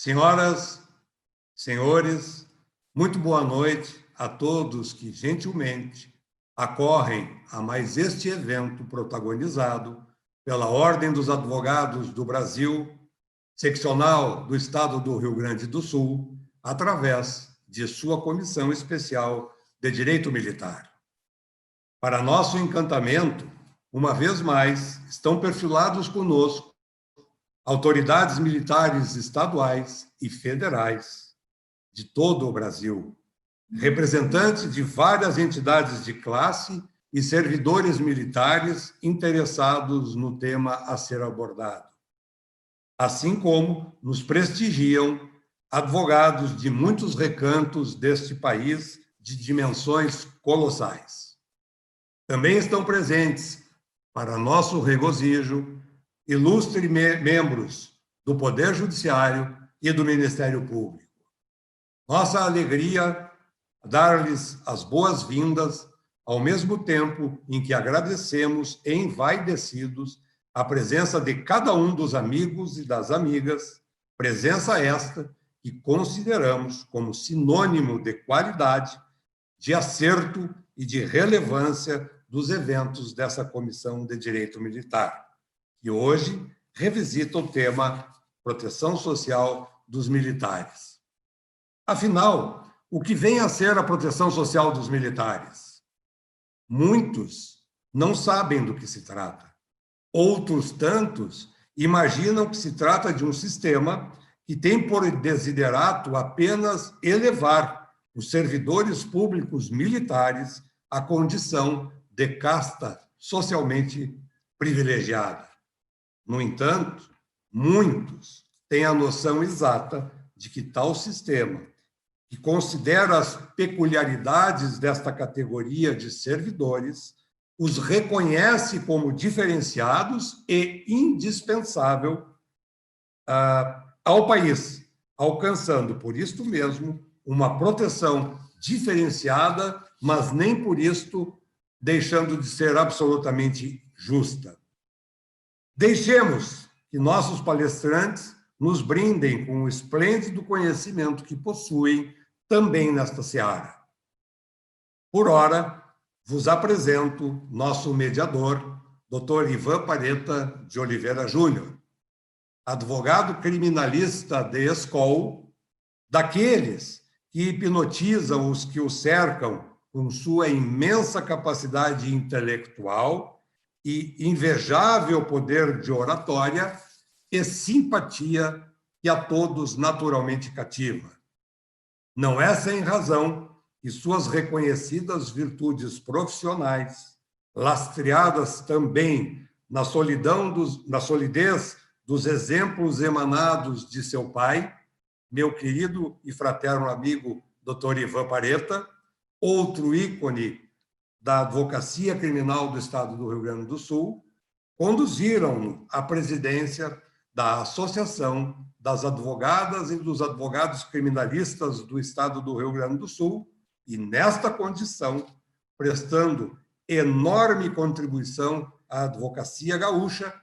Senhoras, senhores, muito boa noite a todos que gentilmente acorrem a mais este evento protagonizado pela Ordem dos Advogados do Brasil, seccional do Estado do Rio Grande do Sul, através de sua Comissão Especial de Direito Militar. Para nosso encantamento, uma vez mais, estão perfilados conosco autoridades militares estaduais e federais de todo o Brasil, representantes de várias entidades de classe e servidores militares interessados no tema a ser abordado. Assim como nos prestigiam advogados de muitos recantos deste país de dimensões colossais. Também estão presentes, para nosso regozijo, ilustres membros do Poder Judiciário e do Ministério Público. Nossa alegria dar-lhes as boas-vindas, ao mesmo tempo em que agradecemos envaidecidos a presença de cada um dos amigos e das amigas, presença esta que consideramos como sinônimo de qualidade, de acerto e de relevância dos eventos dessa Comissão de Direito Militar, que hoje revisita o tema proteção social dos militares. Afinal, o que vem a ser a proteção social dos militares? Muitos não sabem do que se trata. Outros tantos imaginam que se trata de um sistema que tem por desiderato apenas elevar os servidores públicos militares à condição de casta socialmente privilegiada. No entanto, muitos têm a noção exata de que tal sistema, que considera as peculiaridades desta categoria de servidores, os reconhece como diferenciados e indispensável ao país, alcançando, por isto mesmo, uma proteção diferenciada, mas nem por isto deixando de ser absolutamente justa. Deixemos que nossos palestrantes nos brindem com o esplêndido conhecimento que possuem também nesta seara. Por ora, vos apresento nosso mediador, Dr. Ivan Pareta de Oliveira Júnior, advogado criminalista de escol, daqueles que hipnotizam os que o cercam com sua imensa capacidade intelectual e invejável poder de oratória e simpatia que a todos naturalmente cativa. Não é sem razão que suas reconhecidas virtudes profissionais, lastreadas também na solidez dos exemplos emanados de seu pai, meu querido e fraterno amigo Dr. Ivan Pareta, outro ícone da Advocacia Criminal do Estado do Rio Grande do Sul, conduziram-no à presidência da Associação das Advogadas e dos Advogados Criminalistas do Estado do Rio Grande do Sul, e, nesta condição, prestando enorme contribuição à advocacia gaúcha,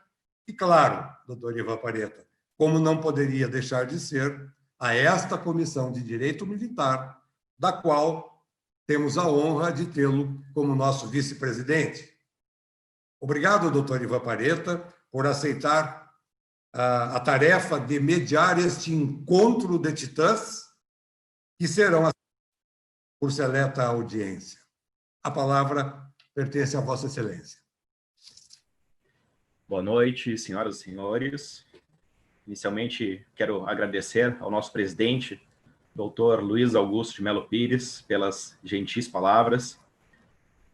e, claro, doutor Ivan Pareta, como não poderia deixar de ser, a esta Comissão de Direito Militar, da qual temos a honra de tê-lo como nosso vice-presidente. Obrigado, doutor Ivan Pareta, por aceitar a tarefa de mediar este encontro de titãs que serão por seleta audiência. A palavra pertence a Vossa Excelência. Boa noite, senhoras e senhores. Inicialmente, quero agradecer ao nosso presidente, Dr. Luiz Augusto de Melo Pires, pelas gentis palavras.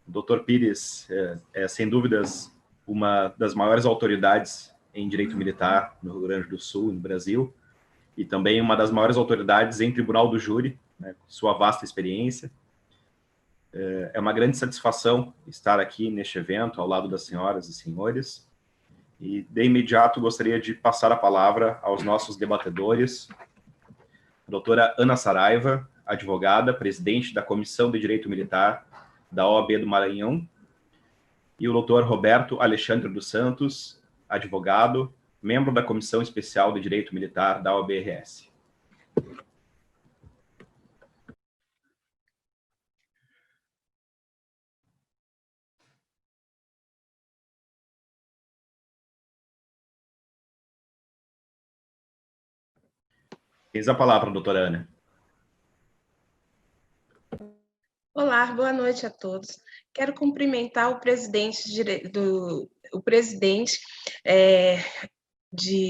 O Dr. Pires é, sem dúvidas, uma das maiores autoridades em direito militar no Rio Grande do Sul e no Brasil, e também uma das maiores autoridades em tribunal do júri, né, com sua vasta experiência. É uma grande satisfação estar aqui neste evento, ao lado das senhoras e senhores, e de imediato gostaria de passar a palavra aos nossos debatedores, a doutora Ana Saraiva, advogada, presidente da Comissão de Direito Militar da OAB do Maranhão, e o doutor Roberto Alexandre dos Santos, advogado, membro da Comissão Especial de Direito Militar da OAB-RS. Tens a palavra, doutora Ana. Olá, boa noite a todos. Quero cumprimentar o presidente,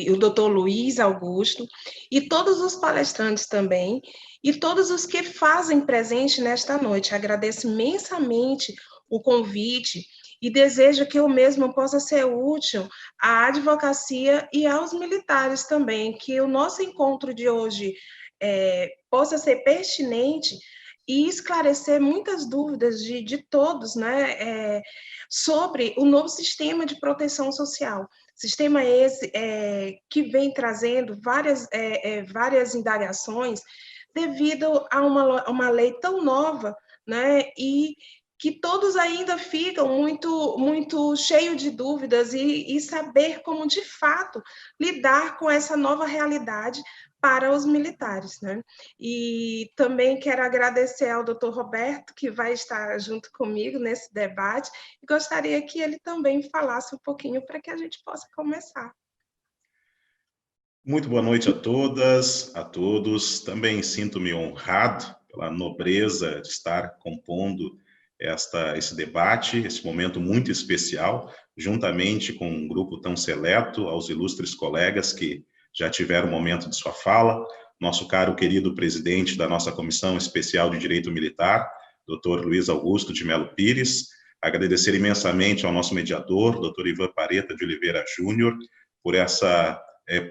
o doutor Luiz Augusto, e todos os palestrantes também, e todos os que fazem presente nesta noite. Agradeço imensamente o convite e desejo que eu mesmo possa ser útil à advocacia e aos militares também, que o nosso encontro de hoje possa ser pertinente e esclarecer muitas dúvidas de todos, né, sobre o novo sistema de proteção social. Sistema esse que vem trazendo várias indagações devido a uma lei tão nova, né, e que todos ainda ficam muito cheios de dúvidas e saber como, de fato, lidar com essa nova realidade para os militares, né? E também quero agradecer ao doutor Roberto, que vai estar junto comigo nesse debate, e gostaria que ele também falasse um pouquinho para que a gente possa começar. Muito boa noite a todas, a todos. Também sinto-me honrado pela nobreza de estar compondo esse debate, esse momento muito especial, juntamente com um grupo tão seleto, aos ilustres colegas que já tiveram o momento de sua fala, nosso caro querido presidente da nossa Comissão Especial de Direito Militar, Dr. Luiz Augusto de Melo Pires, agradecer imensamente ao nosso mediador, Dr. Ivan Pareta de Oliveira Júnior, por essa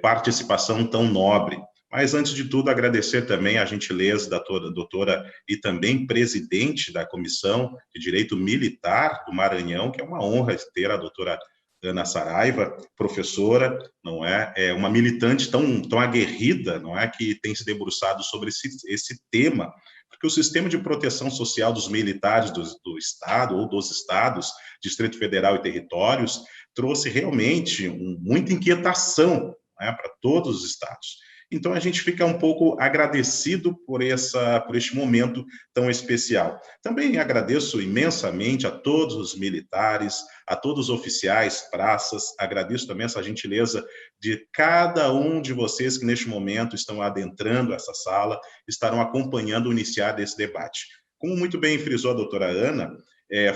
participação tão nobre. Mas, antes de tudo, agradecer também a gentileza da doutora e também presidente da Comissão de Direito Militar do Maranhão, que é uma honra ter a doutora Ana Saraiva, professora, não é? É uma militante tão aguerrida, não é? Que tem se debruçado sobre esse tema, porque o sistema de proteção social dos militares do Estado ou dos estados, Distrito Federal e territórios, trouxe realmente muita inquietação, né, para todos os estados. Então, a gente fica um pouco agradecido por este momento tão especial. Também agradeço imensamente a todos os militares, a todos os oficiais, praças, agradeço também essa gentileza de cada um de vocês que neste momento estão adentrando essa sala, estarão acompanhando o iniciar desse debate. Como muito bem frisou a doutora Ana,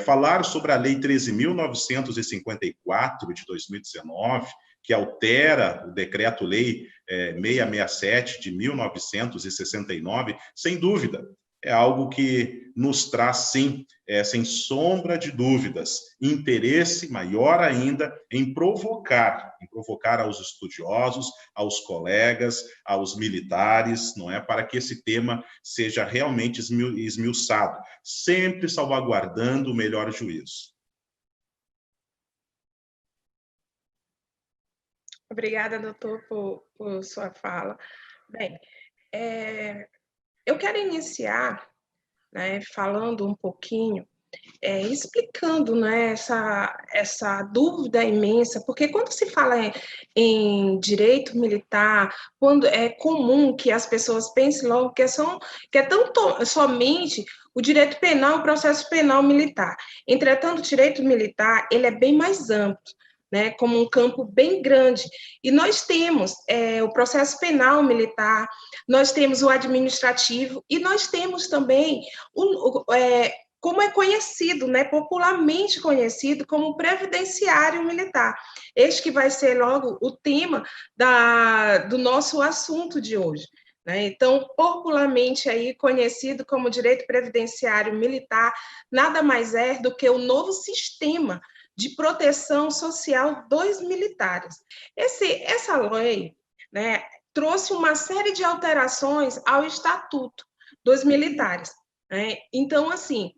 falar sobre a Lei 13.954 de 2019, que altera o Decreto-Lei 667 de 1969, sem dúvida, é algo que nos traz, sim, sem sombra de dúvidas, interesse maior ainda em provocar aos estudiosos, aos colegas, aos militares, não é, para que esse tema seja realmente esmiuçado, sempre salvaguardando o melhor juízo. Obrigada, doutor, por sua fala. Bem, eu quero iniciar, né, falando um pouquinho, explicando, né, essa dúvida imensa, porque quando se fala em direito militar, quando é comum que as pessoas pensem logo que é tão somente o direito penal, o processo penal militar. Entretanto, o direito militar ele é bem mais amplo, né, como um campo bem grande. E nós temos o processo penal militar, nós temos o administrativo e nós temos também como é conhecido, né, popularmente conhecido como previdenciário militar. Este que vai ser logo o tema do nosso assunto de hoje. Né? Então, popularmente aí conhecido como direito previdenciário militar, nada mais é do que o novo sistema de proteção social dos militares. Essa lei, né, trouxe uma série de alterações ao Estatuto dos Militares. Né? Então, assim,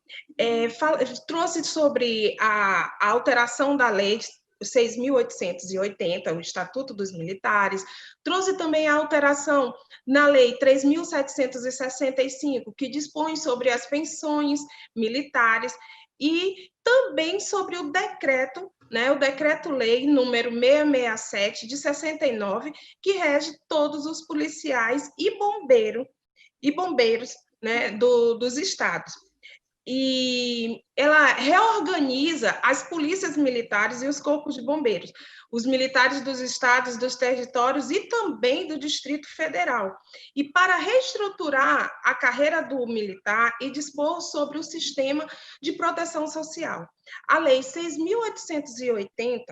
trouxe sobre a alteração da lei 6.880, o Estatuto dos Militares, trouxe também a alteração na lei 3.765, que dispõe sobre as pensões militares, e também sobre o decreto, né, o decreto-lei número 667 de 69, que rege todos os policiais e bombeiros, né, dos estados. e ela reorganiza as polícias militares e os corpos de bombeiros, os militares dos estados, dos territórios e também do Distrito Federal. E para reestruturar a carreira do militar e dispor sobre o sistema de proteção social. A Lei 6.880,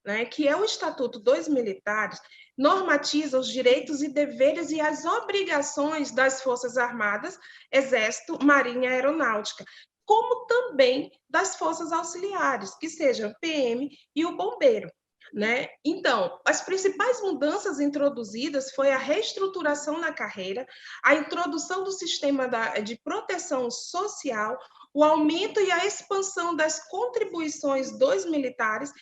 né, que é o Estatuto dos Militares, normatiza os direitos e deveres e as obrigações das Forças Armadas, Exército, Marinha e Aeronáutica, como também das Forças Auxiliares, que sejam PM e o bombeiro. Né? Então, as principais mudanças introduzidas foi a reestruturação na carreira, a introdução do sistema de proteção social, o aumento e a expansão das contribuições dos militares,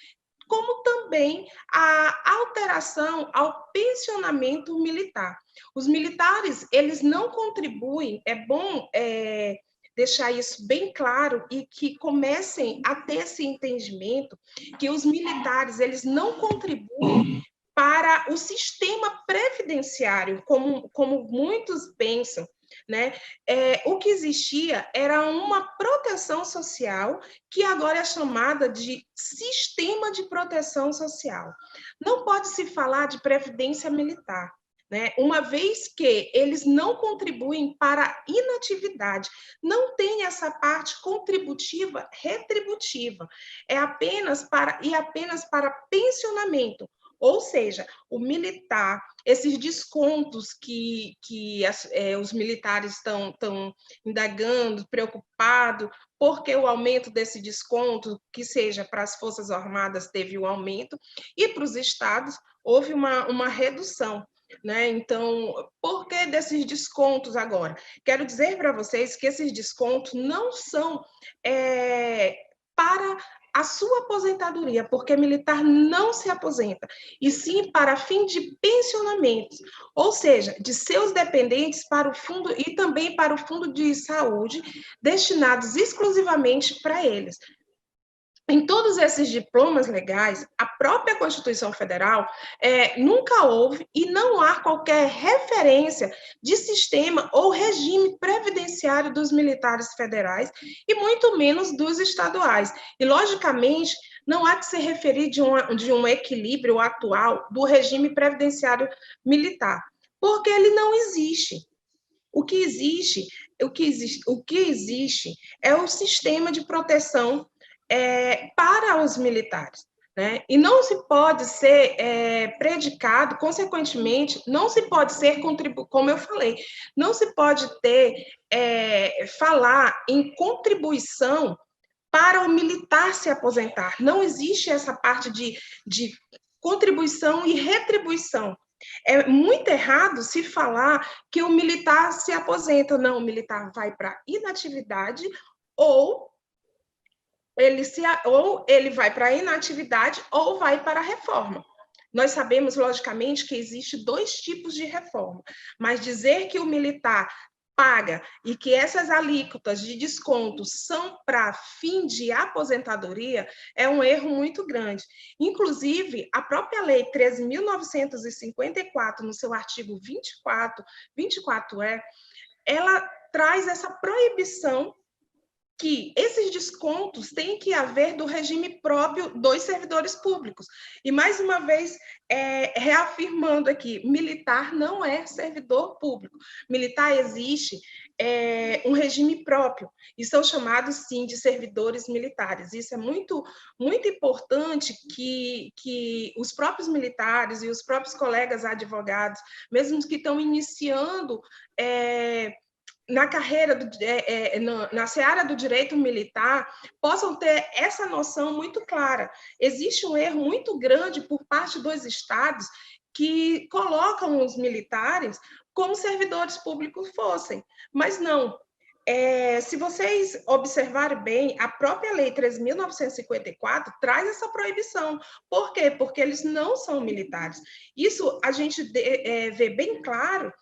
como também a alteração ao pensionamento militar. Os militares, eles não contribuem, é bom deixar isso bem claro e que comecem a ter esse entendimento que os militares, eles não contribuem para o sistema previdenciário, como muitos pensam, né? O que existia era uma proteção social que agora é chamada de sistema de proteção social. Não pode se falar de previdência militar, né? Uma vez que eles não contribuem para a inatividade, não tem essa parte contributiva, retributiva, apenas para pensionamento. Ou seja, o militar, esses descontos que os militares estão indagando, preocupados, porque o aumento desse desconto, que seja para as Forças Armadas, teve um aumento, e para os estados houve uma redução. Né? Então, por que desses descontos agora? Quero dizer para vocês que esses descontos não são para a sua aposentadoria, porque militar não se aposenta, e sim para fim de pensionamentos, ou seja, de seus dependentes para o fundo e também para o fundo de saúde, destinados exclusivamente para eles. Em todos esses diplomas legais, a própria Constituição Federal nunca houve e não há qualquer referência de sistema ou regime previdenciário dos militares federais e muito menos dos estaduais. E, logicamente, não há que se referir de um equilíbrio atual do regime previdenciário militar, porque ele não existe. O que existe é o sistema de proteção para os militares, né? E não se pode ser predicado, consequentemente, não se pode ser como eu falei, não se pode falar em contribuição para o militar se aposentar. Não existe essa parte de contribuição e retribuição. É muito errado se falar que o militar se aposenta. Não, o militar vai para inatividade ou ele vai para a inatividade ou vai para a reforma. Nós sabemos, logicamente, que existe 2 tipos de reforma, mas dizer que o militar paga e que essas alíquotas de desconto são para fim de aposentadoria é um erro muito grande. Inclusive, a própria Lei 13.954, no seu artigo 24E, ela traz essa proibição que esses descontos têm que haver do regime próprio dos servidores públicos. E, mais uma vez, reafirmando aqui, militar não é servidor público. Militar existe um regime próprio, e são chamados, sim, de servidores militares. Isso é muito, muito importante que os próprios militares e os próprios colegas advogados, mesmo que estão iniciando na carreira, na seara do direito militar, possam ter essa noção muito clara. Existe um erro muito grande por parte dos estados que colocam os militares como servidores públicos fossem, mas não. Se vocês observarem bem, a própria Lei 3.954 traz essa proibição. Por quê? Porque eles não são militares. Isso a gente vê bem claro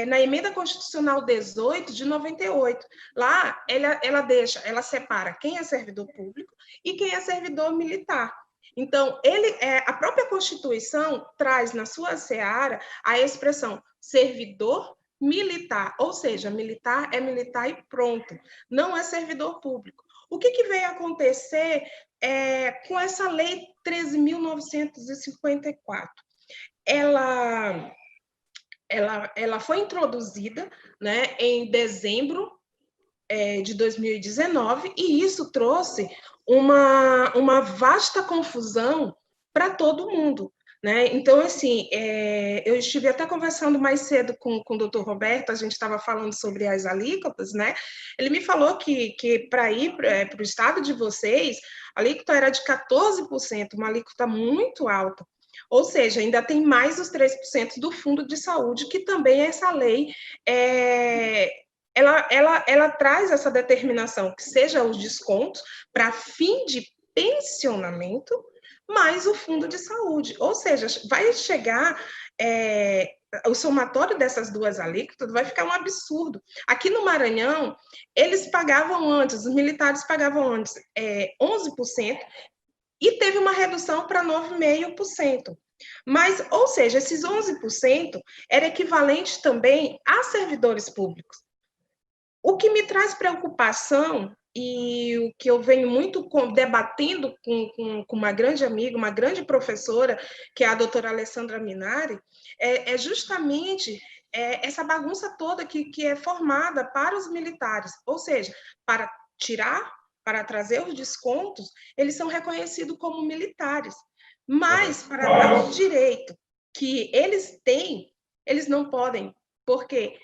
na Emenda Constitucional 18, de 98. Lá, ela separa quem é servidor público e quem é servidor militar. Então, a própria Constituição traz na sua seara a expressão servidor militar, ou seja, militar é militar e pronto, não é servidor público. O que veio acontecer com essa lei 13.954? Ela foi introduzida, né, em dezembro de 2019, e isso trouxe uma vasta confusão para todo mundo, né? Então, assim, eu estive até conversando mais cedo com o doutor Roberto, a gente estava falando sobre as alíquotas, né? Ele me falou que para ir para o estado de vocês, a alíquota era de 14%, uma alíquota muito alta. Ou seja, ainda tem mais os 3% do Fundo de Saúde, que também essa lei ela traz essa determinação, que seja os descontos para fim de pensionamento, mais o fundo de saúde. Ou seja, vai chegar o somatório dessas duas alíquotas vai ficar um absurdo. Aqui no Maranhão, eles pagavam antes, os militares pagavam antes 11%, e teve uma redução para 9,5%. Mas, ou seja, esses 11% era equivalente também a servidores públicos. O que me traz preocupação, e o que eu venho muito debatendo com uma grande amiga, uma grande professora, que é a doutora Alessandra Minari, é justamente essa bagunça toda que é formada para os militares, ou seja, para trazer os descontos, eles são reconhecidos como militares, mas para dar o direito que eles têm, eles não podem, porque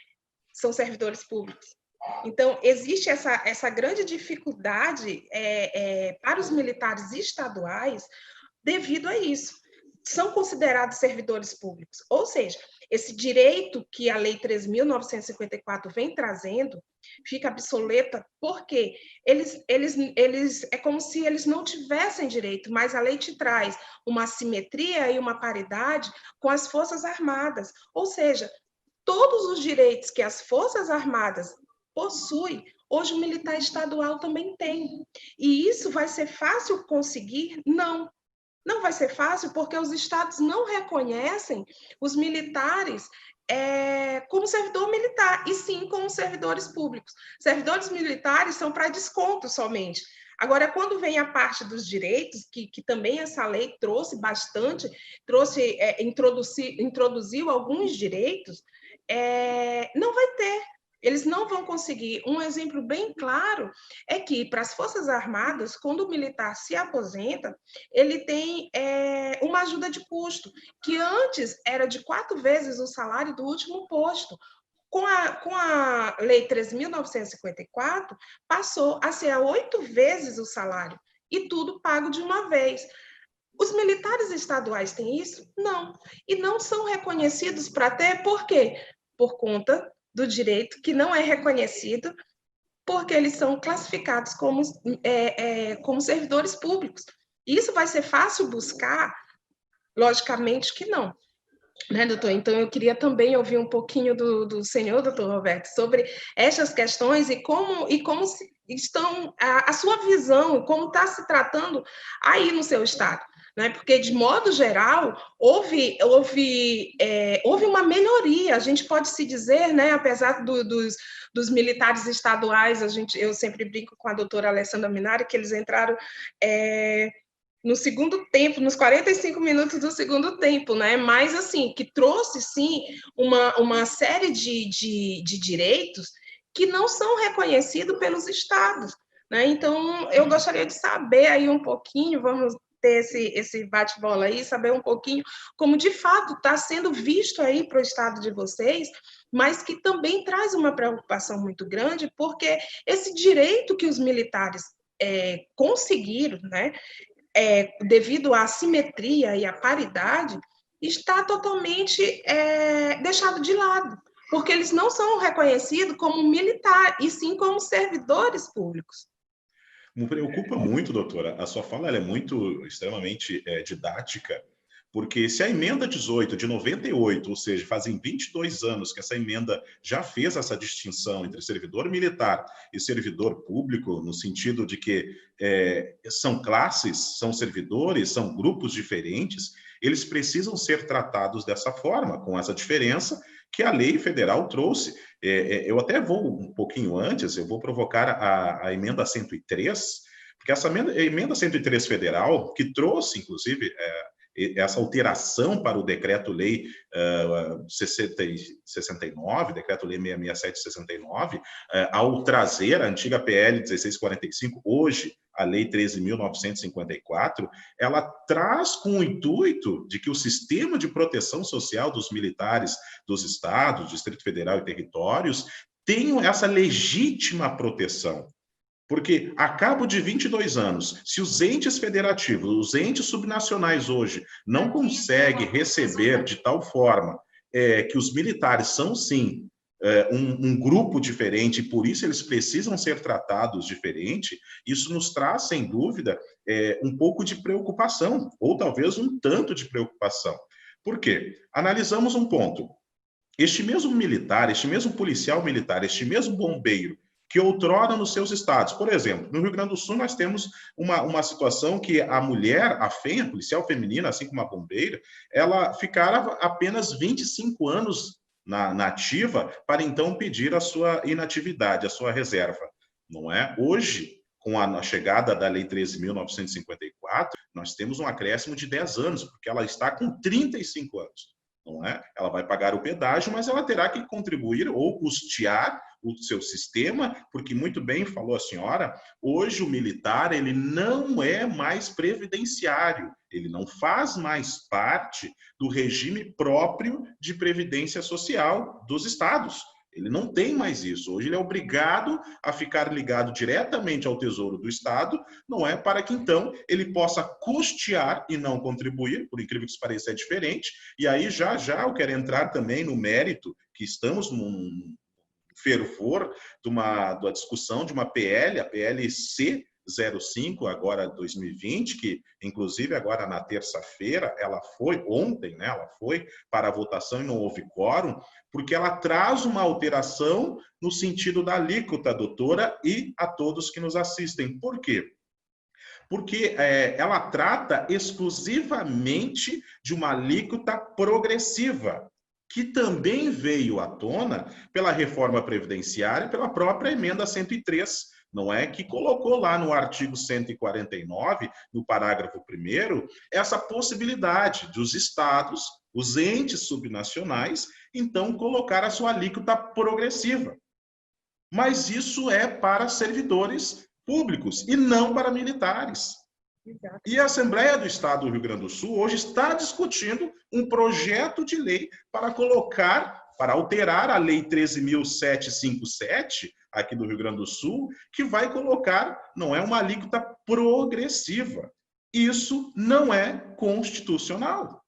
são servidores públicos. Então, existe essa grande dificuldade para os militares estaduais devido a isso. São considerados servidores públicos. Ou seja, esse direito que a Lei 3.954 vem trazendo fica obsoleta porque é como se eles não tivessem direito, mas a lei te traz uma assimetria e uma paridade com as Forças Armadas. Ou seja, todos os direitos que as Forças Armadas possui, hoje o militar estadual também tem. E isso vai ser fácil conseguir? Não vai ser fácil porque os estados não reconhecem os militares como servidor militar, e sim como servidores públicos. Servidores militares são para desconto somente. Agora, quando vem a parte dos direitos, que também essa lei trouxe bastante, introduziu alguns direitos, não vai ter. Eles não vão conseguir. Um exemplo bem claro é que, para as Forças Armadas, quando o militar se aposenta, ele tem uma ajuda de custo, que antes era de 4 vezes o salário do último posto. Com a Lei 3.954, passou a ser 8 vezes o salário, e tudo pago de uma vez. Os militares estaduais têm isso? Não. E não são reconhecidos para ter, por quê? Por conta do direito que não é reconhecido, porque eles são classificados como servidores públicos. Isso vai ser fácil buscar? Logicamente que não. Né, doutor? Então, eu queria também ouvir um pouquinho do senhor, doutor Roberto, sobre essas questões e como estão a sua visão, como está se tratando aí no seu estado. Né? Porque, de modo geral, houve uma melhoria, a gente pode se dizer, né? Apesar dos militares estaduais, eu sempre brinco com a doutora Alessandra Minari, que eles entraram no segundo tempo, nos 45 minutos do segundo tempo, né? Mas, assim, que trouxe, sim, uma série de direitos que não são reconhecidos pelos estados, né? Então, eu gostaria de saber aí um pouquinho, vamos ter esse bate-bola aí, saber um pouquinho como, de fato, está sendo visto aí para o estado de vocês, mas que também traz uma preocupação muito grande, porque esse direito que os militares conseguiram, né, devido à assimetria e à paridade, está totalmente deixado de lado, porque eles não são reconhecidos como militar, e sim como servidores públicos. Me preocupa muito, doutora, a sua fala ela é muito, extremamente didática, porque se a emenda 18 de 98, ou seja, fazem 22 anos que essa emenda já fez essa distinção entre servidor militar e servidor público, no sentido de que são classes, são servidores, são grupos diferentes, eles precisam ser tratados dessa forma, com essa diferença, que a lei federal trouxe. Eu até vou um pouquinho antes, eu vou provocar a emenda 103, porque essa emenda 103 federal, que trouxe, inclusive, essa alteração para o Decreto-Lei 69, Decreto-Lei 667/69, ao trazer a antiga PL 1645, hoje a Lei 13.954, ela traz com o intuito de que o sistema de proteção social dos militares dos estados, Distrito Federal e territórios tenham essa legítima proteção. Porque, a cabo de 22 anos, se os entes federativos, os entes subnacionais hoje, não conseguem receber de tal forma que os militares são, sim, um grupo diferente, e por isso eles precisam ser tratados diferente, isso nos traz, sem dúvida, um pouco de preocupação, ou talvez um tanto de preocupação. Por quê? Analisamos um ponto. Este mesmo militar, este mesmo policial militar, este mesmo bombeiro, que outrora nos seus estados, por exemplo, no Rio Grande do Sul nós temos uma situação que a mulher, a FEM, a policial feminina, assim como a bombeira, ela ficara apenas 25 anos na ativa para então pedir a sua inatividade, a sua reserva, não é? Hoje, com a chegada da Lei 13.954, nós temos um acréscimo de 10 anos, porque ela está com 35 anos. Não é? Ela vai pagar o pedágio, mas ela terá que contribuir ou custear o seu sistema, porque muito bem falou a senhora, hoje o militar ele não é mais previdenciário, ele não faz mais parte do regime próprio de previdência social dos estados. Ele não tem mais isso. Hoje ele é obrigado a ficar ligado diretamente ao Tesouro do Estado, não é? Para que então ele possa custear e não contribuir, por incrível que isso pareça, é diferente. E aí já eu quero entrar também no mérito, que estamos num fervor da discussão de uma PL, a PLC 05, agora 2020, que inclusive agora na terça-feira, ontem, né, ela foi para a votação e não houve quórum, porque ela traz uma alteração no sentido da alíquota, doutora, e a todos que nos assistem. Por quê? Porque ela trata exclusivamente de uma alíquota progressiva, que também veio à tona pela reforma previdenciária e pela própria emenda 103, não é? Que colocou lá no artigo 149, no parágrafo 1º, essa possibilidade dos estados, os entes subnacionais, então colocar a sua alíquota progressiva. Mas isso é para servidores públicos e não para militares. Exato. E a Assembleia do Estado do Rio Grande do Sul hoje está discutindo um projeto de lei para alterar a Lei 13.757, aqui do Rio Grande do Sul, que vai colocar, não é uma alíquota progressiva. Isso não é constitucional.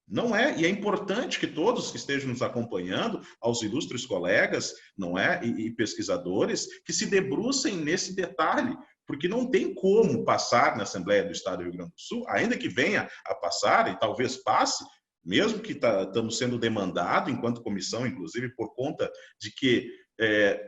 Não é, e é importante que todos que estejam nos acompanhando, aos ilustres colegas, não é, e pesquisadores, que se debrucem nesse detalhe, porque não tem como passar na Assembleia do Estado do Rio Grande do Sul, ainda que venha a passar, e talvez passe, mesmo que estamos sendo demandado, enquanto comissão, inclusive, por conta de que,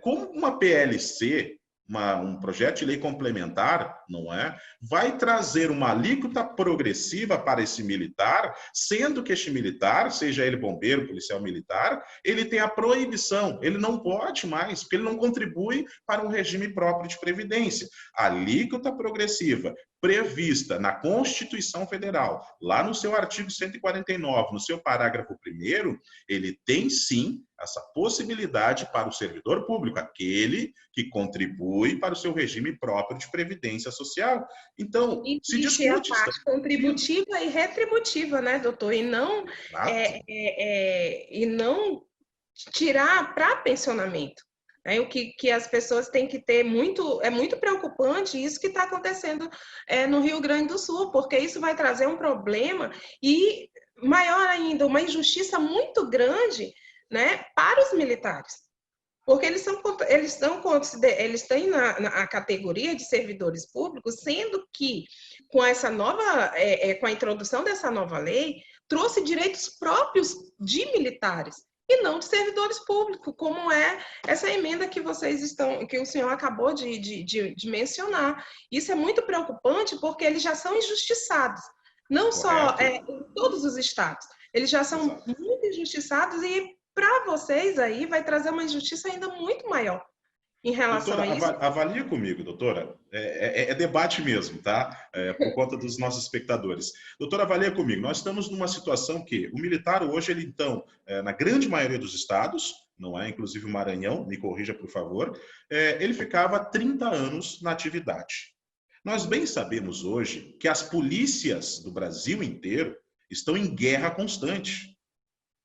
como uma PLC, um projeto de lei complementar, não é? Vai trazer uma alíquota progressiva para esse militar, sendo que este militar, seja ele bombeiro, policial militar, ele tem a proibição, ele não pode mais, porque ele não contribui para um regime próprio de previdência. A alíquota progressiva prevista na Constituição Federal, lá no seu artigo 149, no seu parágrafo 1º, ele tem sim essa possibilidade para o servidor público, aquele que contribui para o seu regime próprio de previdência social. Então, se discute... a parte contributiva e retributiva, né, doutor? E não tirar para pensionamento. O que as pessoas têm que ter é muito preocupante isso que está acontecendo no Rio Grande do Sul, porque isso vai trazer um problema e, maior ainda, uma injustiça muito grande, né, para os militares. Porque eles têm na categoria de servidores públicos, sendo que com essa nova, com a introdução dessa nova lei, trouxe direitos próprios de militares e não de servidores públicos, como é essa emenda que que o senhor acabou de mencionar. Isso é muito preocupante porque eles já são injustiçados, não só em todos os estados, eles já são muito injustiçados e para vocês aí vai trazer uma injustiça ainda muito maior em relação Doutora, a isso. avalia comigo, doutora. É debate mesmo, tá? Por conta dos nossos espectadores. Doutora, avalia comigo. Nós estamos numa situação que o militar hoje, ele então, na grande maioria dos estados, não é? Inclusive o Maranhão, me corrija, por favor, ele ficava 30 anos na atividade. Nós bem sabemos hoje que as polícias do Brasil inteiro estão em guerra constante.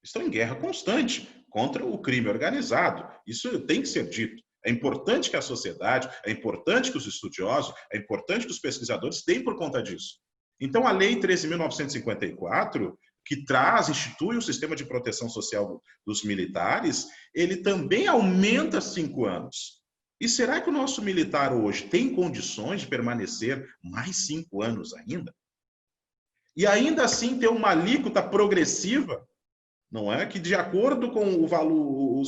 Estão em guerra constante contra o crime organizado. Isso tem que ser dito. É importante que a sociedade, é importante que os estudiosos, é importante que os pesquisadores deem por conta disso. Então, a Lei 13.954, que institui o sistema de proteção social dos militares, ele também aumenta 5 anos. E será que o nosso militar hoje tem condições de permanecer mais 5 anos ainda? E ainda assim ter uma alíquota progressiva, não é? Que de acordo com o valor, o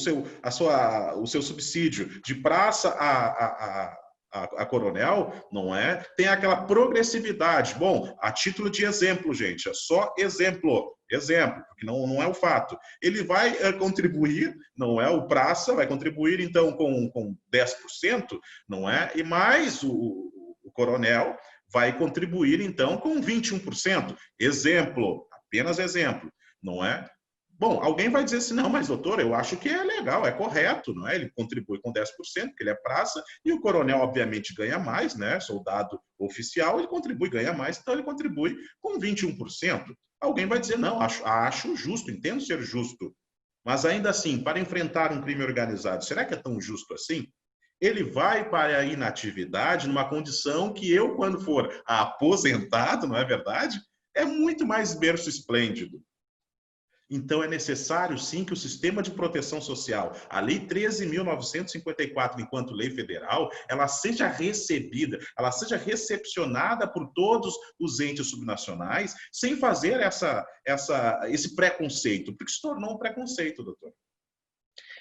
seu subsídio de praça a coronel, não é? Tem aquela progressividade. Bom, a título de exemplo, gente, é só exemplo, porque não é o fato. Ele vai contribuir, não é? O praça vai contribuir, então, com 10%, não é? E mais o coronel vai contribuir, então, com 21%. Exemplo, apenas exemplo, não é? Bom, alguém vai dizer assim, não, mas doutor, eu acho que é legal, é correto, não é? Ele contribui com 10%, porque ele é praça, e o coronel, obviamente, ganha mais, né? Soldado oficial, ele contribui, ganha mais, então ele contribui com 21%. Alguém vai dizer, não, acho justo, entendo ser justo. Mas ainda assim, para enfrentar um crime organizado, será que é tão justo assim? Ele vai para a inatividade numa condição que eu, quando for aposentado, não é verdade? É muito mais berço esplêndido. Então, é necessário, sim, que o sistema de proteção social, a Lei 13.954, enquanto lei federal, ela seja recebida, ela seja recepcionada por todos os entes subnacionais, sem fazer esse preconceito, porque se tornou um preconceito, doutor.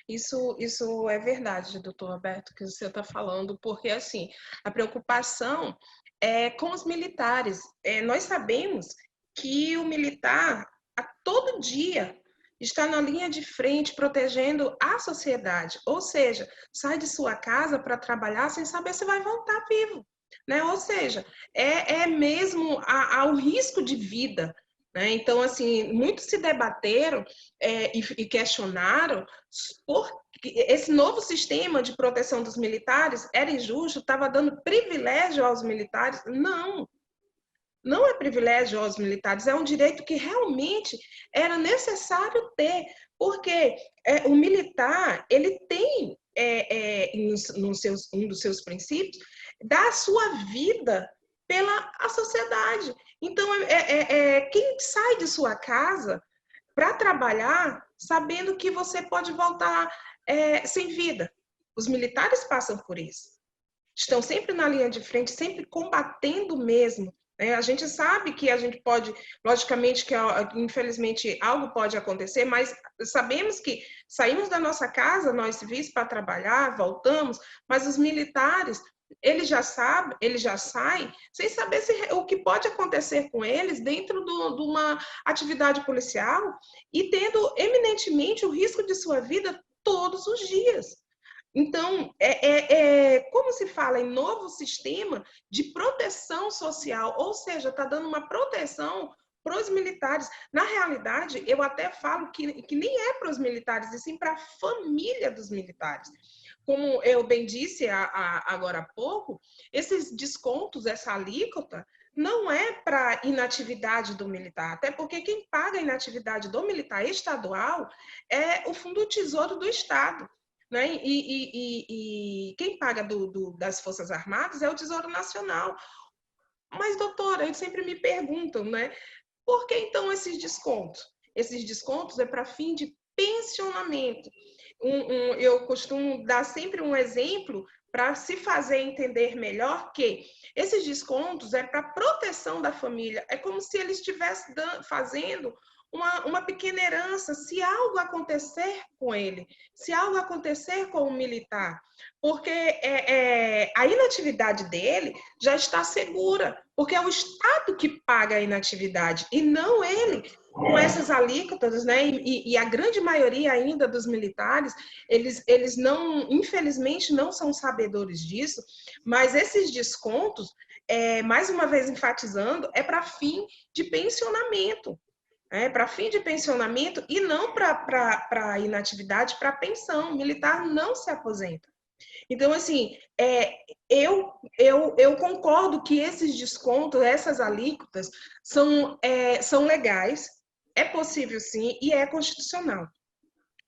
Isso é verdade, doutor Alberto, que você está falando, porque, assim, a preocupação é com os militares. Nós sabemos que o militar, a todo dia, está na linha de frente protegendo a sociedade, ou seja, sai de sua casa para trabalhar sem saber se vai voltar vivo, né? Ou seja, é mesmo ao risco de vida, né? Então, assim, muitos se debateram e questionaram por esse novo sistema de proteção dos militares era injusto, estava dando privilégio aos militares. Não é privilégio aos militares, é um direito que realmente era necessário ter, porque o militar, ele tem um dos seus princípios, dar a sua vida pela a sociedade. Então, quem sai de sua casa para trabalhar sabendo que você pode voltar sem vida. Os militares passam por isso. Estão sempre na linha de frente, sempre combatendo mesmo. A gente sabe que a gente pode, logicamente, que infelizmente algo pode acontecer, mas sabemos que saímos da nossa casa, nós civis, para trabalhar, voltamos, mas os militares, eles já saem sem saber o que pode acontecer com eles dentro de uma atividade policial e tendo eminentemente o risco de sua vida todos os dias. Então, como se fala em novo sistema de proteção social, ou seja, está dando uma proteção para os militares. Na realidade, eu até falo que nem é para os militares, e sim para a família dos militares. Como eu bem disse agora há pouco, esses descontos, essa alíquota, não é para inatividade do militar, até porque quem paga a inatividade do militar estadual é o Fundo do Tesouro do Estado. Né? E quem paga das Forças Armadas é o Tesouro Nacional. Mas, doutora, eles sempre me perguntam, né? Por que, então, esses descontos? Esses descontos é para fim de pensionamento. Eu costumo dar sempre um exemplo para se fazer entender melhor que esses descontos é para proteção da família. É como se ele estivesse fazendo uma pequena herança, se algo acontecer com ele, se algo acontecer com o militar, porque a inatividade dele já está segura, porque é o Estado que paga a inatividade e não ele com essas alíquotas, né? E a grande maioria ainda dos militares, eles não, infelizmente, não são sabedores disso, mas esses descontos, mais uma vez enfatizando, é para fim de pensionamento. Para fim de pensionamento e não para inatividade, para pensão. O militar não se aposenta. Então, assim, eu concordo que esses descontos, essas alíquotas, são legais, é possível sim e é constitucional.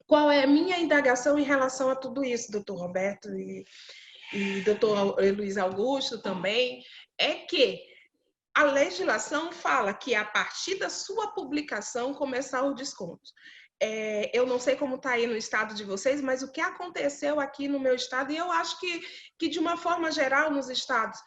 Qual é a minha indagação em relação a tudo isso, doutor Roberto e doutor Luiz Augusto também, é que a legislação fala que a partir da sua publicação começar o desconto. Eu não sei como está aí no estado de vocês, mas o que aconteceu aqui no meu estado, e eu acho que de uma forma geral nos estados,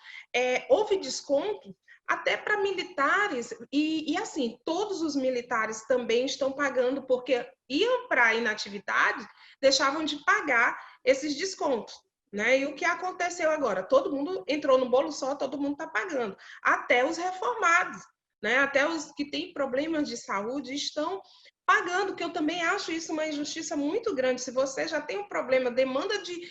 houve desconto até para militares, e assim, todos os militares também estão pagando, porque iam para a inatividade, deixavam de pagar esses descontos. Né? E o que aconteceu agora? Todo mundo entrou no bolo só, todo mundo está pagando. Até os reformados, né? Até os que têm problemas de saúde estão pagando, que eu também acho isso uma injustiça muito grande. Se você já tem um problema, demanda de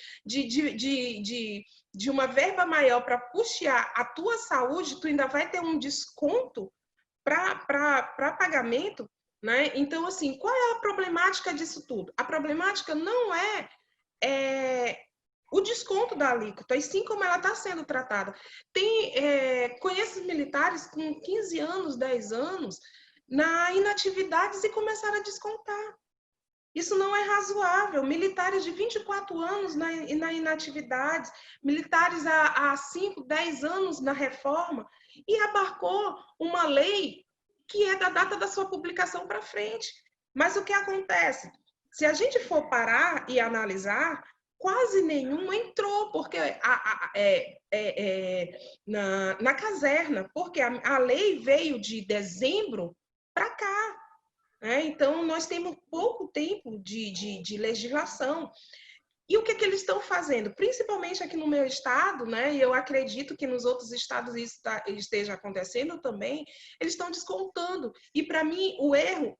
uma verba maior para custear a tua saúde, tu ainda vai ter um desconto para pagamento, né? Então, assim, qual é a problemática disso tudo? A problemática não é o desconto da alíquota, e sim como ela está sendo tratada. Conheço militares com 15 anos, 10 anos, na inatividade e começaram a descontar. Isso não é razoável. Militares de 24 anos na inatividade, militares há 5, 10 anos na reforma, e abarcou uma lei que é da data da sua publicação para frente. Mas o que acontece? Se a gente for parar e analisar, quase nenhum entrou, porque na caserna, porque a lei veio de dezembro para cá. Então, nós temos pouco tempo de legislação. E o que eles estão fazendo? Principalmente aqui no meu estado, né? E eu acredito que nos outros estados isso esteja acontecendo também, eles estão descontando. E, para mim, o erro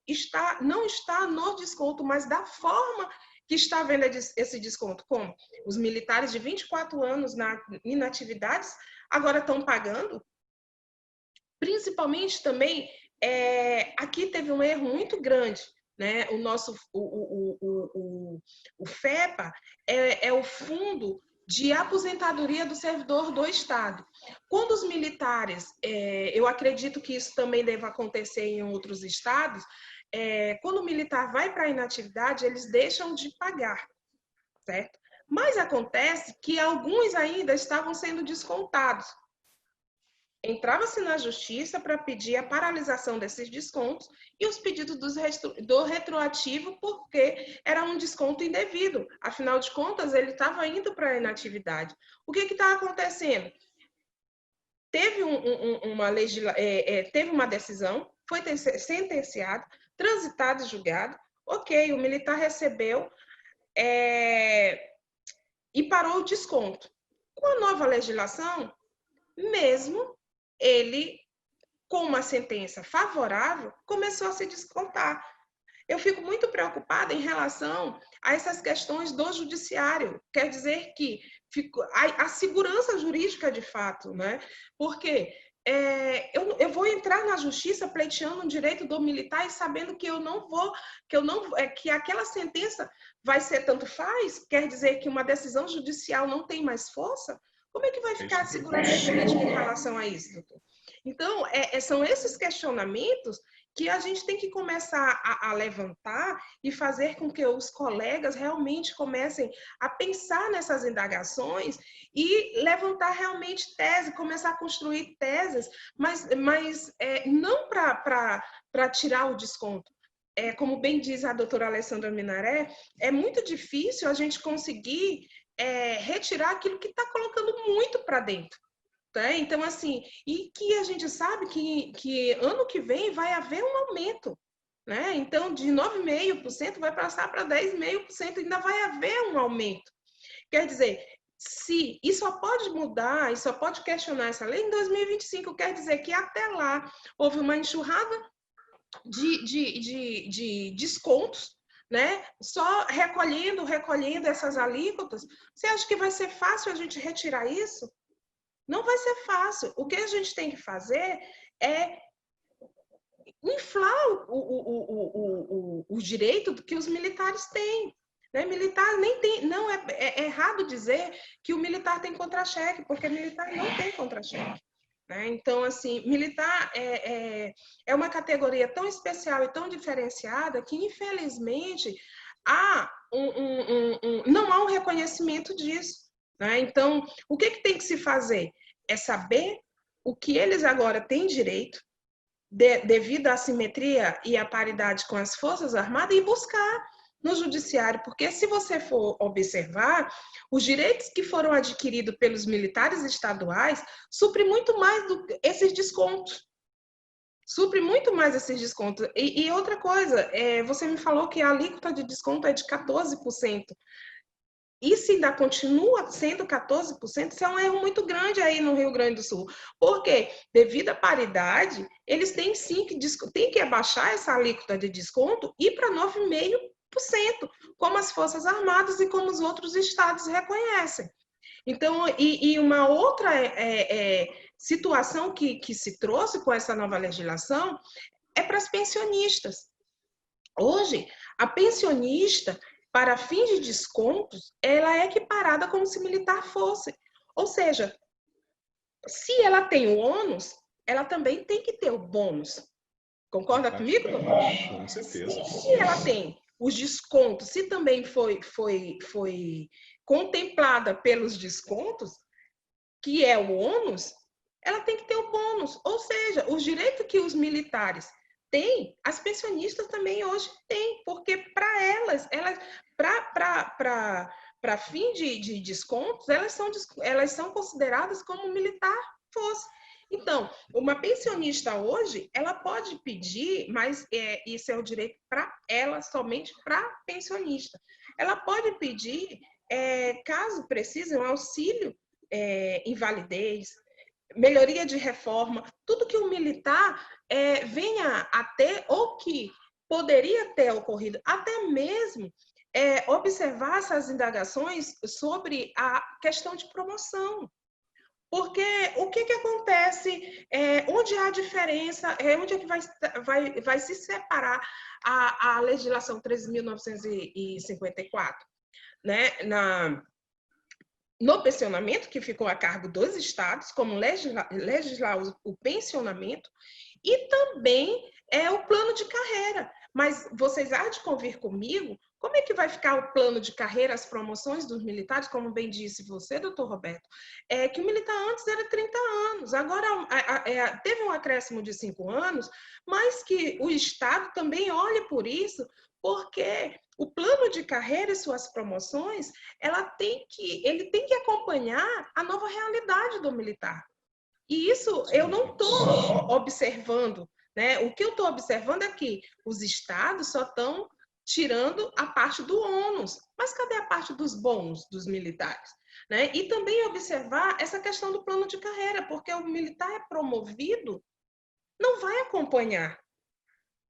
não está no desconto, mas da forma que está havendo esse desconto. Como os militares de 24 anos na inatividades agora estão pagando. Principalmente também, aqui teve um erro muito grande. Né? O FEPA é o Fundo de Aposentadoria do Servidor do Estado. Quando os militares, eu acredito que isso também deve acontecer em outros estados, quando o militar vai para a inatividade, eles deixam de pagar, certo? Mas acontece que alguns ainda estavam sendo descontados. Entrava-se na justiça para pedir a paralisação desses descontos e os pedidos do retroativo, porque era um desconto indevido. Afinal de contas, ele estava indo para a inatividade. O que está acontecendo? Teve teve uma decisão, foi sentenciado, transitado e julgado. Ok, o militar recebeu e parou o desconto. Com a nova legislação, mesmo ele, com uma sentença favorável, começou a se descontar. Eu fico muito preocupada em relação a essas questões do judiciário. Quer dizer que a segurança jurídica de fato, né? Porque eu vou entrar na justiça pleiteando um direito do militar e sabendo que que aquela sentença vai ser tanto faz, quer dizer que uma decisão judicial não tem mais força? Como é que vai ficar a segurança jurídica em relação a isso, doutor? Então, são esses questionamentos que a gente tem que começar a levantar e fazer com que os colegas realmente comecem a pensar nessas indagações e levantar realmente tese, começar a construir teses, mas não para tirar o desconto. Como bem diz a doutora Alessandra Minaré, é muito difícil a gente conseguir retirar aquilo que está colocando muito para dentro. Tá? Então, assim, e que a gente sabe que ano que vem vai haver um aumento. Né? Então, de 9,5% vai passar para 10,5%, ainda vai haver um aumento. Quer dizer, se isso só pode mudar, e só pode questionar essa lei em 2025, quer dizer que até lá houve uma enxurrada de descontos, né? Só recolhendo essas alíquotas. Você acha que vai ser fácil a gente retirar isso? Não vai ser fácil. O que a gente tem que fazer é inflar o direito que os militares têm. Né? Militar nem tem, não é errado dizer que o militar tem contra-cheque, porque militar não tem contra-cheque. Né? Então, assim, militar é uma categoria tão especial e tão diferenciada que, infelizmente, não há um reconhecimento disso. Né? Então, o que tem que se fazer? É saber o que eles agora têm direito, devido à assimetria e à paridade com as Forças Armadas, e buscar no judiciário, porque se você for observar, os direitos que foram adquiridos pelos militares estaduais suprem muito mais esses descontos. Supre muito mais esses descontos. E outra coisa, você me falou que a alíquota de desconto é de 14%. E se ainda continua sendo 14%, isso é um erro muito grande aí no Rio Grande do Sul. Por quê? Devido à paridade, eles têm sim que abaixar essa alíquota de desconto e ir para 9,5%, como as Forças Armadas e como os outros estados reconhecem. Então, e uma outra situação que se trouxe com essa nova legislação é para as pensionistas. Hoje, a pensionista, para fins de descontos, ela é equiparada como se militar fosse. Ou seja, se ela tem o ônus, ela também tem que ter o bônus. Concorda comigo, doutor? Com certeza. Se ela tem os descontos, se também foi contemplada pelos descontos, que é o ônus, ela tem que ter o bônus. Ou seja, os direitos que os militares têm, as pensionistas também hoje têm, porque para elas para fim de descontos, elas são consideradas como militar fosse. Então, uma pensionista hoje, ela pode pedir, mas isso é o direito para ela, somente para pensionista. Ela pode pedir, caso precise, um auxílio invalidez, melhoria de reforma, tudo que o militar venha a ter ou que poderia ter ocorrido, até mesmo observar essas indagações sobre a questão de promoção. Porque o que acontece, onde há diferença, onde é que vai se separar a legislação 13.954? Né? No pensionamento, que ficou a cargo dos estados, como legislar o pensionamento, e também o plano de carreira. Mas vocês há de convir comigo, como é que vai ficar o plano de carreira, as promoções dos militares, como bem disse você, doutor Roberto, que o militar antes era 30 anos, agora teve um acréscimo de 5 anos, mas que o Estado também olhe por isso, porque o plano de carreira e suas promoções, ele tem que acompanhar a nova realidade do militar. E isso eu não estou observando, né? O que eu estou observando é que os estados só estão tirando a parte do ônus. Mas cadê a parte dos bônus dos militares? Né? E também observar essa questão do plano de carreira, porque o militar é promovido, não vai acompanhar.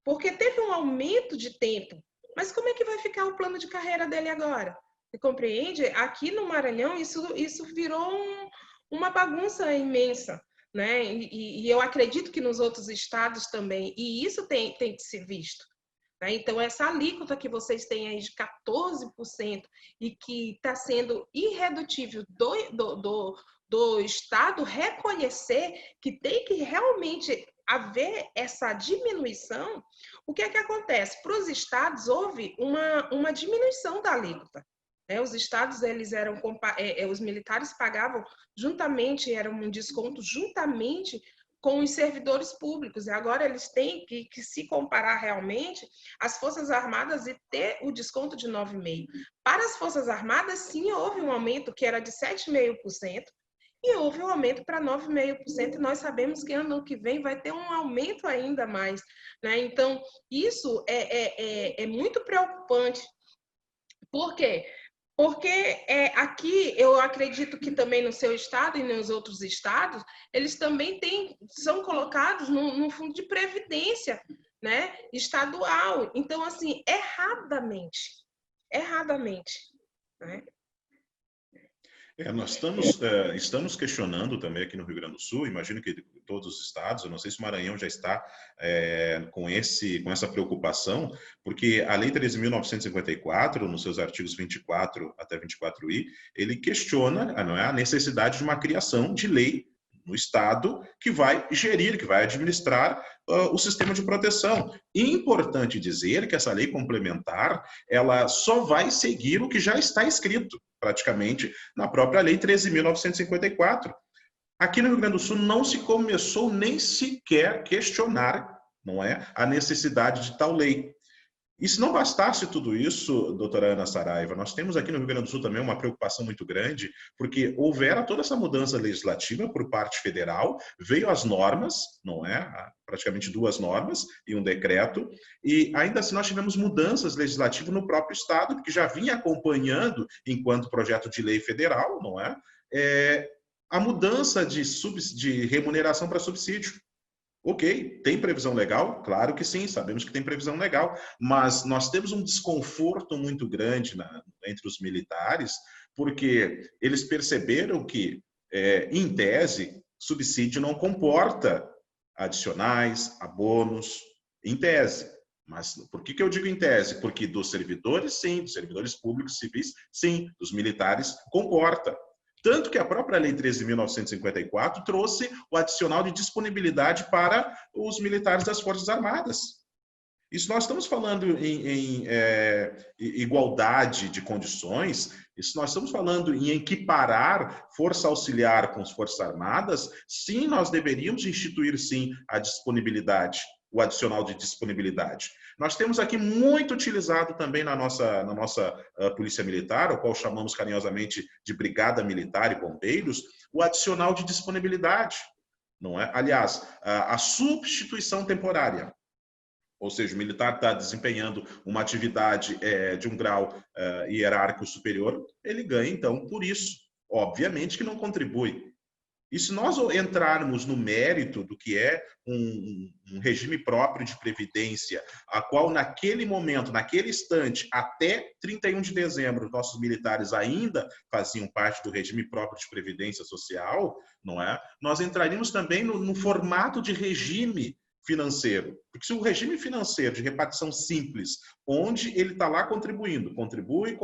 Porque teve um aumento de tempo. Mas como é que vai ficar o plano de carreira dele agora? Você compreende? Aqui no Maranhão, isso virou uma bagunça imensa. Né? E eu acredito que nos outros estados também. E isso tem que ser visto. Né? Então, essa alíquota que vocês têm aí de 14% e que está sendo irredutível do Estado reconhecer que tem que realmente haver essa diminuição, o que é que acontece? Para os estados, houve uma diminuição da alíquota. Os estados, os militares pagavam juntamente, era um desconto juntamente com os servidores públicos, e agora eles têm que se comparar realmente às Forças Armadas e ter o desconto de 9,5%. Para as Forças Armadas, sim, houve um aumento que era de 7,5%, e houve um aumento para 9,5%, e nós sabemos que ano que vem vai ter um aumento ainda mais. Né? Então, isso é muito preocupante. Por quê? Porque aqui, eu acredito que também no seu estado e nos outros estados, eles também são colocados no fundo de previdência, né, estadual. Então, assim, erradamente, né? Nós estamos questionando também aqui no Rio Grande do Sul, imagino que todos os estados, eu não sei se o Maranhão já está com essa preocupação, porque a Lei 13.954, nos seus artigos 24 até 24i, ele questiona a necessidade de uma criação de lei no Estado que vai gerir, que vai administrar o sistema de proteção. E é importante dizer que essa lei complementar, ela só vai seguir o que já está escrito, praticamente, na própria Lei 13.954. Aqui no Rio Grande do Sul não se começou nem sequer questionar, não é, a necessidade de tal lei. E se não bastasse tudo isso, doutora Ana Saraiva, nós temos aqui no Rio Grande do Sul também uma preocupação muito grande, porque houvera toda essa mudança legislativa por parte federal, veio as normas, não é? Praticamente 2 normas e um decreto, e ainda assim nós tivemos mudanças legislativas no próprio Estado, que já vinha acompanhando, enquanto projeto de lei federal, não é? A mudança de remuneração para subsídio. Ok, tem previsão legal? Claro que sim, sabemos que tem previsão legal, mas nós temos um desconforto muito grande entre os militares, porque eles perceberam que, em tese, subsídio não comporta adicionais, abonos, em tese. Mas por que eu digo em tese? Porque dos servidores, sim, dos servidores públicos civis, sim, dos militares, comporta. Tanto que a própria Lei 13.954 trouxe o adicional de disponibilidade para os militares das Forças Armadas. Isso nós estamos falando em igualdade de condições, isso nós estamos falando em equiparar Força Auxiliar com as Forças Armadas, sim, nós deveríamos instituir, sim, a disponibilidade, o adicional de disponibilidade. Nós temos aqui muito utilizado também na nossa Polícia Militar, o qual chamamos carinhosamente de Brigada Militar e Bombeiros, o adicional de disponibilidade, não é? Aliás, a substituição temporária. Ou seja, o militar está desempenhando uma atividade de um grau hierárquico superior, ele ganha, então, por isso. Obviamente que não contribui. E se nós entrarmos no mérito do que é um regime próprio de previdência, a qual naquele momento, naquele instante, até 31 de dezembro, nossos militares ainda faziam parte do regime próprio de previdência social, não é? Nós entraríamos também no formato de regime financeiro. Porque se o regime financeiro de repartição simples, onde ele está lá contribuindo, contribui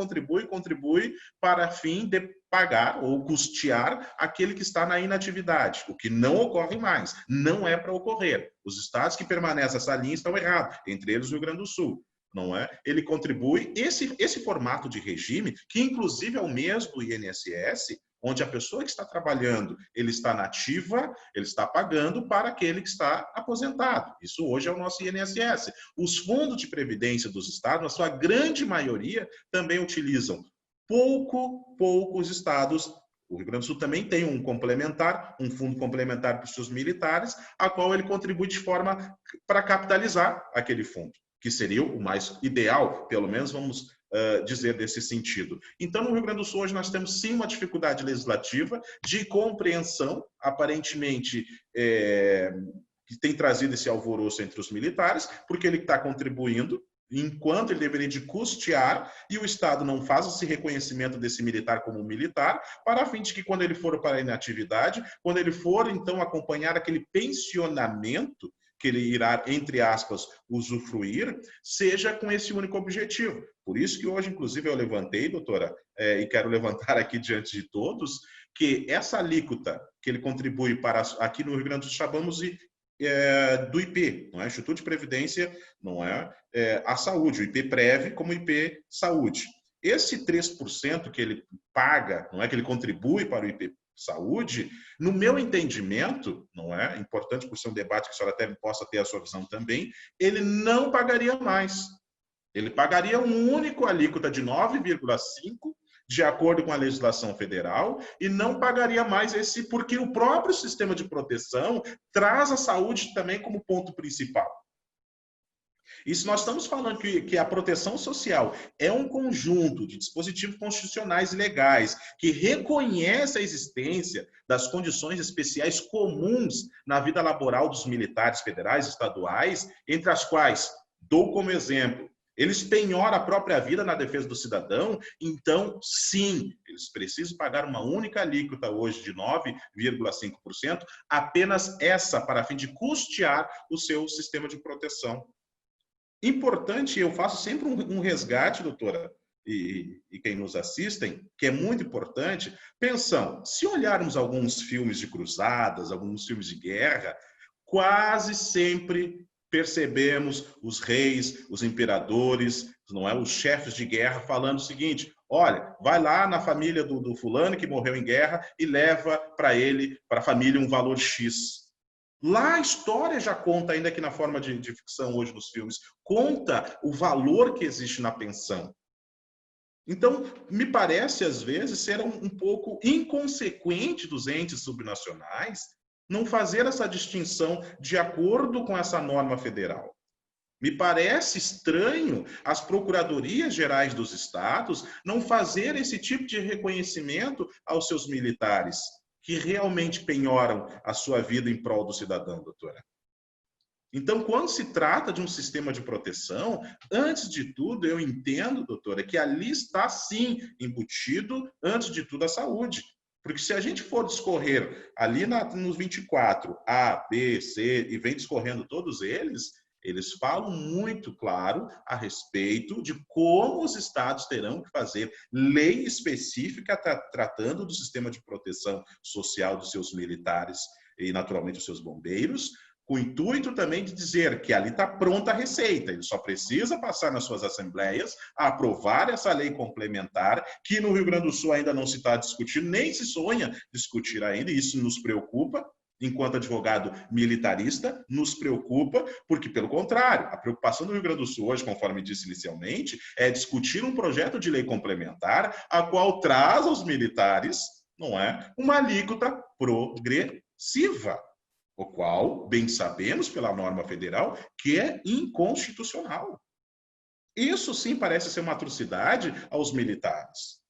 para fim de pagar ou custear aquele que está na inatividade, o que não ocorre mais, não é para ocorrer. Os estados que permanecem essa linha estão errados, entre eles o Rio Grande do Sul. Não é? Ele contribui, esse formato de regime, que inclusive é o mesmo do INSS, onde a pessoa que está trabalhando, ele está na ativa, ele está pagando para aquele que está aposentado. Isso hoje é o nosso INSS. Os fundos de previdência dos estados, na sua grande maioria, também utilizam poucos estados. O Rio Grande do Sul também tem um complementar, um fundo complementar para os seus militares, a qual ele contribui de forma para capitalizar aquele fundo, que seria o mais ideal, pelo menos vamos dizer desse sentido. Então, no Rio Grande do Sul, hoje nós temos sim uma dificuldade legislativa de compreensão, aparentemente, que tem trazido esse alvoroço entre os militares, porque ele está contribuindo, enquanto ele deveria de custear, e o Estado não faz esse reconhecimento desse militar como militar, para a fim de que quando ele for para a inatividade, quando ele for, então, acompanhar aquele pensionamento que ele irá, entre aspas, usufruir, seja com esse único objetivo. Por isso que hoje, inclusive, eu levantei, doutora, e quero levantar aqui diante de todos, que essa alíquota que ele contribui para, aqui no Rio Grande do Sul, chamamos do IP, não é? Instituto de Previdência, não é? A saúde, o IP-Prev como IP Saúde. Esse 3% que ele paga, não é? Que ele contribui para o IP Saúde, no meu entendimento, não é? Importante por ser um debate que a senhora até possa ter a sua visão também, ele não pagaria mais. Ele pagaria um único alíquota de 9,5%, de acordo com a legislação federal, e não pagaria mais esse, porque o próprio sistema de proteção traz a saúde também como ponto principal. E se nós estamos falando que a proteção social é um conjunto de dispositivos constitucionais e legais que reconhece a existência das condições especiais comuns na vida laboral dos militares federais e estaduais, entre as quais, dou como exemplo, eles penhoram a própria vida na defesa do cidadão, então, sim, eles precisam pagar uma única alíquota hoje de 9,5%, apenas essa para fim de custear o seu sistema de proteção. Importante, eu faço sempre um resgate, doutora, e quem nos assistem, que é muito importante. Pensam, se olharmos alguns filmes de cruzadas, alguns filmes de guerra, quase sempre percebemos os reis, os imperadores, não é, os chefes de guerra falando o seguinte: olha, vai lá na família do fulano que morreu em guerra e leva para ele, para a família, um valor X. Lá a história já conta, ainda que na forma de ficção hoje nos filmes, conta o valor que existe na pensão. Então, me parece, às vezes, ser um pouco inconsequente dos entes subnacionais não fazer essa distinção de acordo com essa norma federal. Me parece estranho as procuradorias gerais dos estados não fazer esse tipo de reconhecimento aos seus militares, que realmente penhoram a sua vida em prol do cidadão, doutora. Então, quando se trata de um sistema de proteção, antes de tudo, eu entendo, doutora, que ali está, sim, embutido, antes de tudo, a saúde. Porque se a gente for discorrer ali nos 24, A, B, C, e vem discorrendo todos eles falam muito claro a respeito de como os estados terão que fazer lei específica tratando do sistema de proteção social dos seus militares e, naturalmente, dos seus bombeiros, com o intuito também de dizer que ali está pronta a receita, ele só precisa passar nas suas assembleias, aprovar essa lei complementar, que no Rio Grande do Sul ainda não se está discutindo, nem se sonha discutir ainda, e isso nos preocupa, enquanto advogado militarista, nos preocupa, porque, pelo contrário, a preocupação do Rio Grande do Sul hoje, conforme disse inicialmente, é discutir um projeto de lei complementar, a qual traz aos militares, não é, uma alíquota progressiva, o qual, bem sabemos pela norma federal, que é inconstitucional. Isso sim parece ser uma atrocidade aos militares.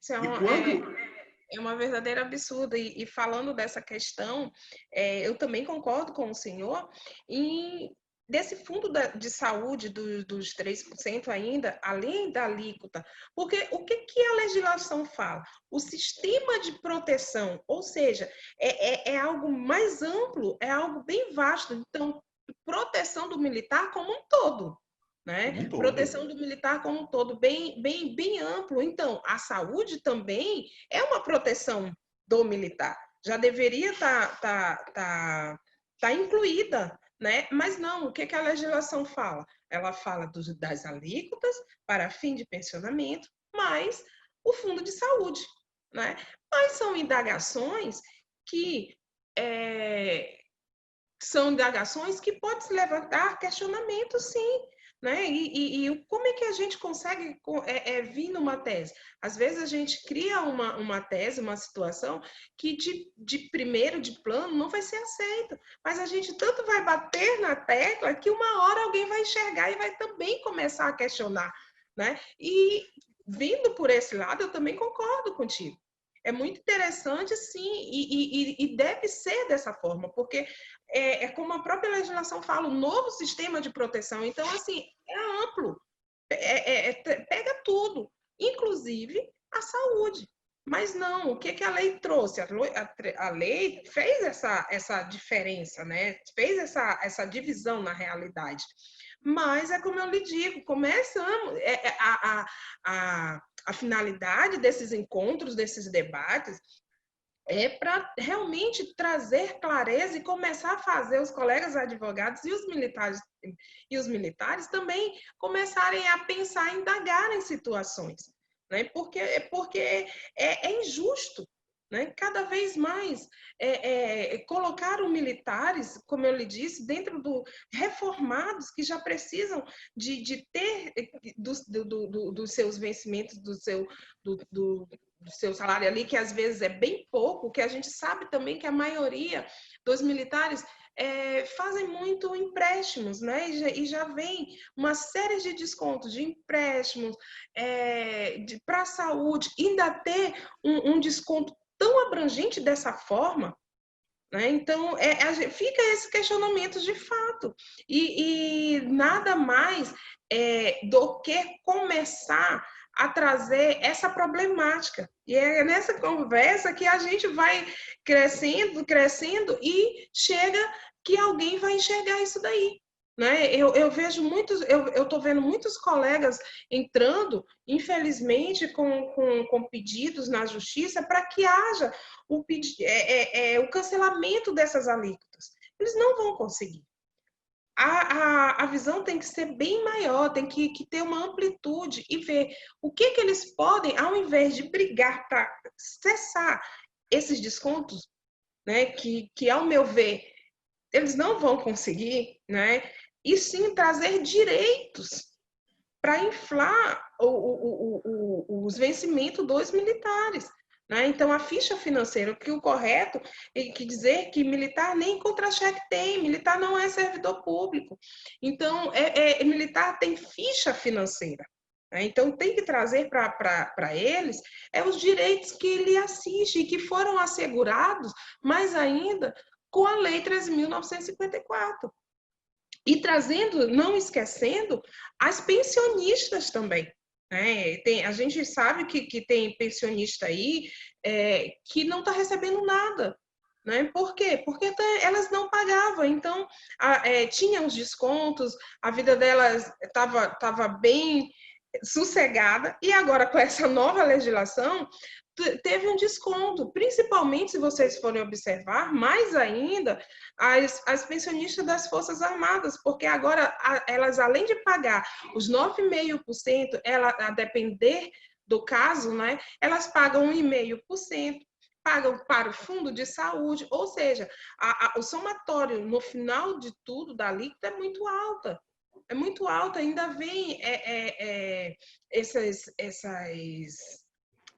É uma verdadeira absurda. E falando dessa questão, eu também concordo com o senhor. E desse fundo de saúde dos 3% ainda, além da alíquota, porque o que a legislação fala? O sistema de proteção, ou seja, é algo mais amplo, é algo bem vasto. Então, proteção do militar como um todo. Né? Proteção do militar como um todo, bem amplo. Então, a saúde também é uma proteção do militar. Já deveria tá incluída, né? Mas não, o que a legislação fala? Ela fala das alíquotas para fim de pensionamento, mais o fundo de saúde, né? Mas são indagações que podem se levantar questionamentos, sim. Né? E como é que a gente consegue vir numa tese? Às vezes a gente cria uma tese, uma situação que de primeiro, de plano, não vai ser aceita. Mas a gente tanto vai bater na tecla que uma hora alguém vai enxergar e vai também começar a questionar. Né? E vindo por esse lado, eu também concordo contigo. É muito interessante, sim, e deve ser dessa forma, porque como a própria legislação fala, o novo sistema de proteção. Então, assim, é amplo, pega tudo, inclusive a saúde. Mas não, o que a lei trouxe? A lei fez essa diferença, né? Fez essa divisão na realidade. Mas é como eu lhe digo, começamos a finalidade desses encontros, desses debates, é para realmente trazer clareza e começar a fazer os colegas advogados e os militares também começarem a pensar em indagar em situações, né? Porque é injusto. Né? Cada vez mais colocaram militares, como eu lhe disse, dentro reformados que já precisam de ter dos seus vencimentos, do seu salário ali, que às vezes é bem pouco, que a gente sabe também que a maioria dos militares fazem muito empréstimos, né? E já vem uma série de descontos de empréstimos para a saúde, ainda ter um desconto tão abrangente dessa forma, né? Então, fica esse questionamento de fato. E nada mais do que começar a trazer essa problemática. E é nessa conversa que a gente vai crescendo e chega que alguém vai enxergar isso daí. Né? Eu vejo muitos, eu estou vendo muitos colegas entrando, infelizmente, com pedidos na justiça para que haja o cancelamento dessas alíquotas. Eles não vão conseguir. A visão tem que ser bem maior, tem que ter uma amplitude e ver o que eles podem, ao invés de brigar para cessar esses descontos, né, que, ao meu ver, eles não vão conseguir, né, e sim trazer direitos para inflar os vencimentos dos militares. Né? Então, a ficha financeira, que o correto é que dizer que militar nem contra-cheque tem, militar não é servidor público. Então, militar tem ficha financeira. Né? Então, tem que trazer para eles os direitos que lhe assistem e que foram assegurados, mais ainda, com a Lei 13.954. E trazendo, não esquecendo, as pensionistas também. Né? A gente sabe que tem pensionista aí que não está recebendo nada. Né? Por quê? Porque elas não pagavam. Então, tinha os descontos, a vida delas estava bem sossegada, e agora com essa nova legislação, teve um desconto, principalmente se vocês forem observar, mais ainda, as pensionistas das Forças Armadas, porque agora elas, além de pagar os 9,5%, a depender do caso, né, elas pagam 1,5%, pagam para o fundo de saúde, ou seja, o somatório no final de tudo da alíquota é muito alta. É muito alta, ainda vem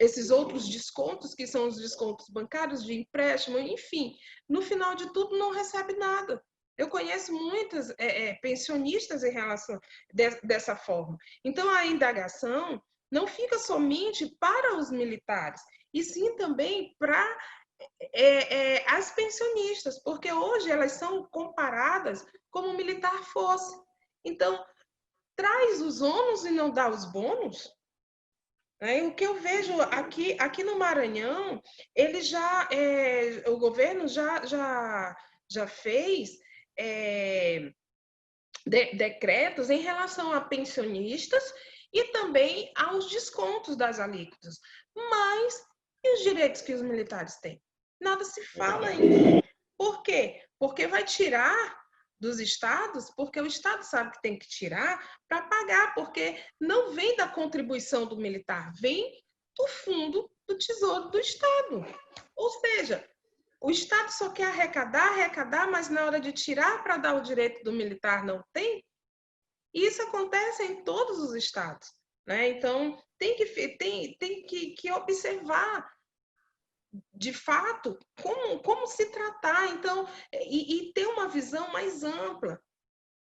esses outros descontos, que são os descontos bancários, de empréstimo, enfim. No final de tudo, não recebe nada. Eu conheço muitas pensionistas em relação dessa forma. Então, a indagação não fica somente para os militares, e sim também para as pensionistas, porque hoje elas são comparadas como militar fosse. Então, traz os ônus e não dá os bônus. O que eu vejo aqui no Maranhão, ele o governo já fez decretos em relação a pensionistas e também aos descontos das alíquotas. Mas e os direitos que os militares têm? Nada se fala ainda. Por quê? Porque vai tirar dos estados, porque o estado sabe que tem que tirar para pagar, porque não vem da contribuição do militar, vem do fundo do tesouro do estado. Ou seja, o estado só quer arrecadar, mas na hora de tirar para dar o direito do militar não tem. E isso acontece em todos os estados. Né? Então, tem que observar de fato, como se tratar, então, e ter uma visão mais ampla,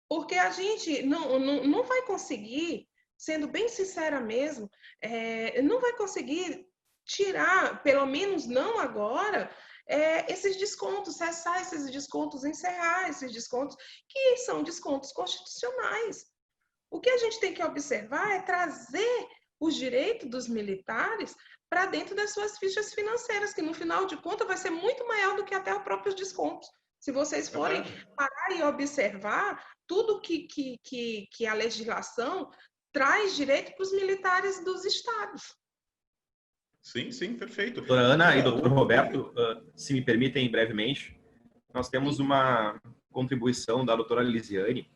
porque a gente não vai conseguir, sendo bem sincera mesmo, não vai conseguir tirar, pelo menos não agora, esses descontos, cessar esses descontos, encerrar esses descontos, que são descontos constitucionais. O que a gente tem que observar é trazer os direitos dos militares para dentro das suas fichas financeiras, que no final de contas vai ser muito maior do que até os próprios descontos. Se vocês forem parar e observar tudo que a legislação traz direito para os militares dos estados. Sim, perfeito. Doutora Ana e doutor Roberto, se me permitem brevemente, nós temos uma contribuição da doutora Lisiane,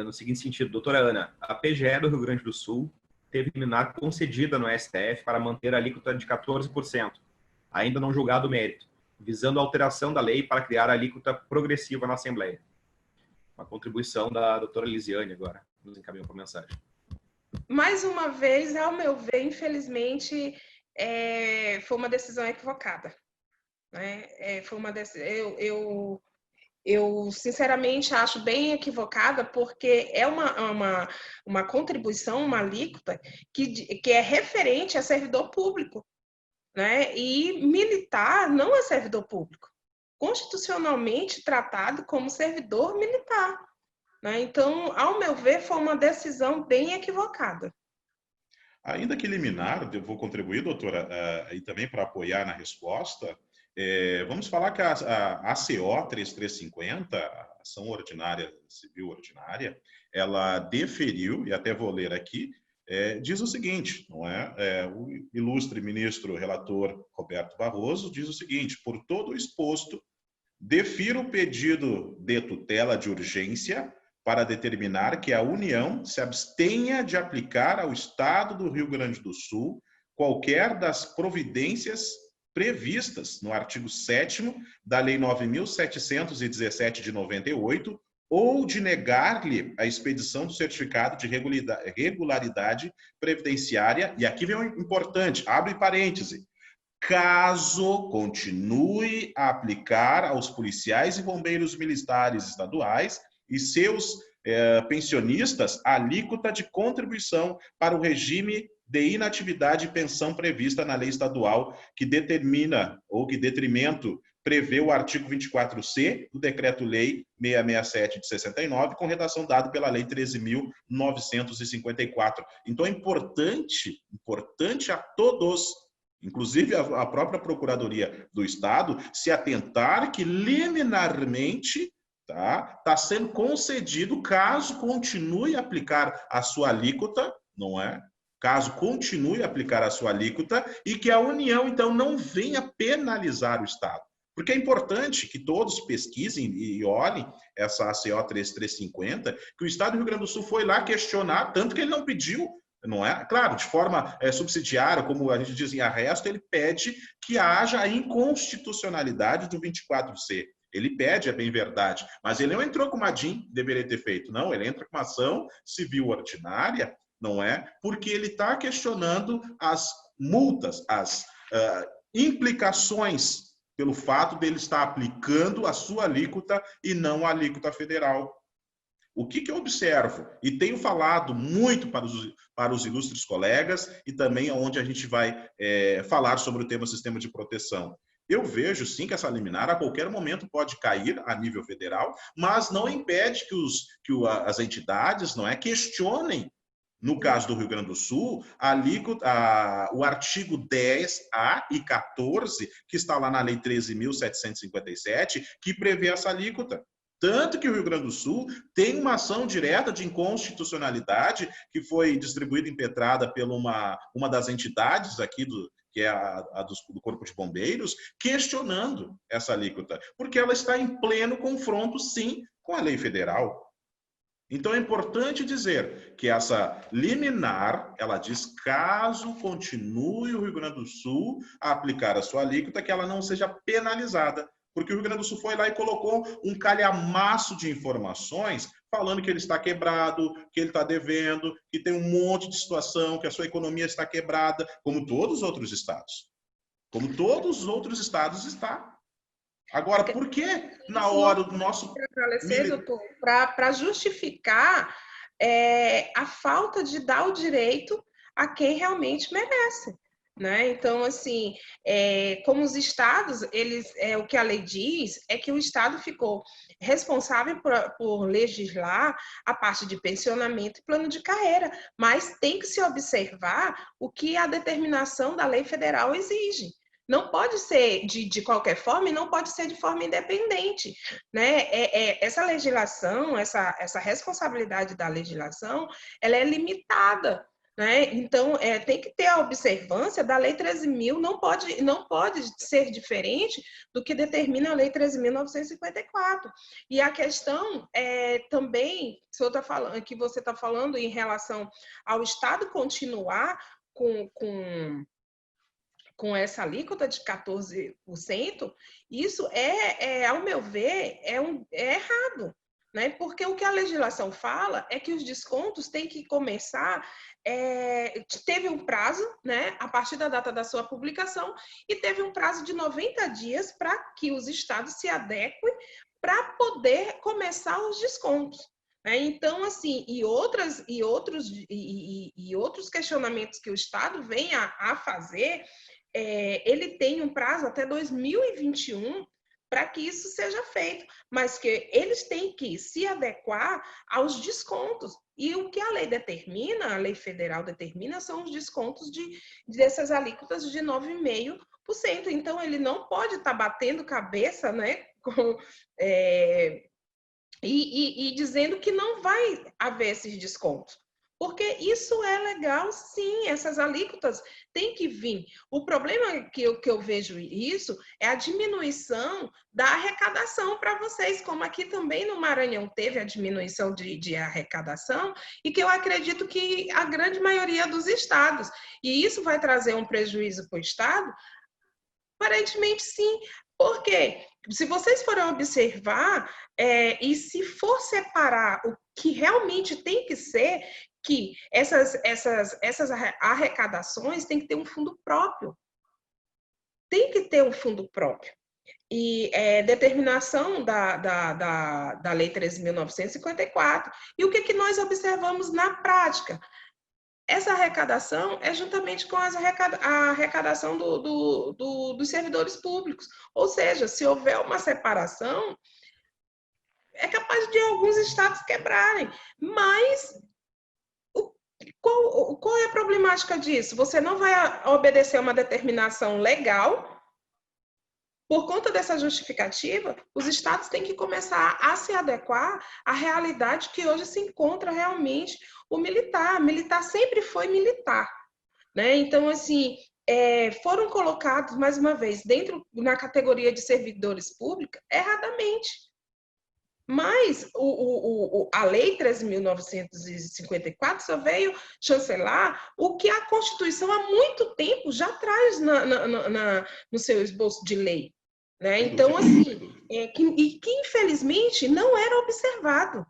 no seguinte sentido. Doutora Ana, a PGE do Rio Grande do Sul teve liminar concedida no STF para manter a alíquota de 14%, ainda não julgado o mérito, visando a alteração da lei para criar a alíquota progressiva na Assembleia. Uma contribuição da doutora Lisiane agora, nos encaminhou para a mensagem. Mais uma vez, ao meu ver, infelizmente, foi uma decisão equivocada. Né? Foi uma decisão... eu sinceramente acho bem equivocada, porque é uma contribuição, uma alíquota que é referente a servidor público, né? E militar não é servidor público, constitucionalmente tratado como servidor militar, né? Então, ao meu ver, foi uma decisão bem equivocada. Ainda que liminar, eu vou contribuir, doutora, e também para apoiar na resposta, vamos falar que a ACO 3350, a Ação Ordinária Civil Ordinária, ela deferiu, e até vou ler aqui, diz o seguinte, não é? O ilustre ministro relator Roberto Barroso diz o seguinte: por todo o exposto, defiro o pedido de tutela de urgência para determinar que a União se abstenha de aplicar ao Estado do Rio Grande do Sul qualquer das providências previstas no artigo 7º da Lei 9.717 de 98, ou de negar-lhe a expedição do certificado de regularidade previdenciária. E aqui vem o importante, abre parêntese, caso continue a aplicar aos policiais e bombeiros militares estaduais e seus pensionistas a alíquota de contribuição para o regime de inatividade e pensão prevista na lei estadual que determina, ou que detrimento prevê o artigo 24C do Decreto-Lei 667 de 69, com redação dada pela Lei 13.954. Então é importante a todos, inclusive a própria Procuradoria do Estado, se atentar que liminarmente está sendo concedido, caso continue a aplicar a sua alíquota, não é? Caso continue a aplicar a sua alíquota e que a União, então, não venha penalizar o Estado. Porque é importante que todos pesquisem e olhem essa ACO 3350, que o Estado do Rio Grande do Sul foi lá questionar, tanto que ele não pediu, não é? Claro, de forma subsidiária, como a gente diz em arresto, ele pede que haja a inconstitucionalidade do 24C. Ele pede, é bem verdade, mas ele não entrou com uma DIN, deveria ter feito, não, ele entra com uma ação civil ordinária, não é? Porque ele está questionando as multas, as implicações pelo fato dele estar aplicando a sua alíquota e não a alíquota federal. O que eu observo, e tenho falado muito para os ilustres colegas, e também onde a gente vai falar sobre o tema sistema de proteção. Eu vejo, sim, que essa liminar a qualquer momento pode cair a nível federal, mas não impede que as entidades questionem, no caso do Rio Grande do Sul, o artigo 10A e 14, que está lá na Lei 13.757, que prevê essa alíquota. Tanto que o Rio Grande do Sul tem uma ação direta de inconstitucionalidade que foi distribuída, impetrada por uma das entidades aqui, que é do Corpo de Bombeiros, questionando essa alíquota, porque ela está em pleno confronto, sim, com a lei federal. Então é importante dizer que essa liminar, ela diz, caso continue o Rio Grande do Sul a aplicar a sua alíquota, que ela não seja penalizada. Porque o Rio Grande do Sul foi lá e colocou um calhamaço de informações falando que ele está quebrado, que ele está devendo, que tem um monte de situação, que a sua economia está quebrada, como todos os outros estados. Como todos os outros estados está. Agora, por que na hora do nosso... Para justificar a falta de dar o direito a quem realmente merece. Né? Então, assim, como os estados, o que a lei diz é que o estado ficou responsável por legislar a parte de pensionamento e plano de carreira, mas tem que se observar o que a determinação da lei federal exige. Não pode ser de qualquer forma e não pode ser de forma independente. Né? Essa legislação, essa responsabilidade da legislação, ela é limitada. Né? Então, tem que ter a observância da Lei 13.000, não pode ser diferente do que determina a Lei 13.954. E a questão também, que você está falando em relação ao Estado continuar com essa alíquota de 14%, isso ao meu ver, é errado. Né? Porque o que a legislação fala é que os descontos têm que começar, teve um prazo, né, a partir da data da sua publicação, e teve um prazo de 90 dias para que os estados se adequem para poder começar os descontos. Então, assim, e outros questionamentos que o Estado vem a fazer, ele tem um prazo até 2021 para que isso seja feito, mas que eles têm que se adequar aos descontos. E o que a lei determina, a lei federal determina, são os descontos dessas alíquotas de 9,5%. Então, ele não pode estar batendo cabeça, né, e dizendo que não vai haver esses descontos. Porque isso é legal, sim, essas alíquotas têm que vir. O problema que eu vejo isso é a diminuição da arrecadação para vocês, como aqui também no Maranhão teve a diminuição de arrecadação, e que eu acredito que a grande maioria dos estados. E isso vai trazer um prejuízo para o estado? Aparentemente, sim. Por quê? Se vocês forem observar, e se for separar o que realmente tem que ser, que essas arrecadações têm que ter um fundo próprio. Tem que ter um fundo próprio. E determinação da Lei 13.954. E o que nós observamos na prática? Essa arrecadação é juntamente com a arrecadação dos servidores públicos. Ou seja, se houver uma separação, é capaz de alguns estados quebrarem. Mas qual é a problemática disso? Você não vai obedecer a uma determinação legal. Por conta dessa justificativa, os estados têm que começar a se adequar à realidade que hoje se encontra realmente o militar. O militar sempre foi militar, né? Então, assim, foram colocados, mais uma vez, na categoria de servidores públicos, erradamente. Mas a Lei 13.954 só veio chancelar o que a Constituição há muito tempo já traz no seu esboço de lei. Né? Então, assim, que infelizmente não era observado.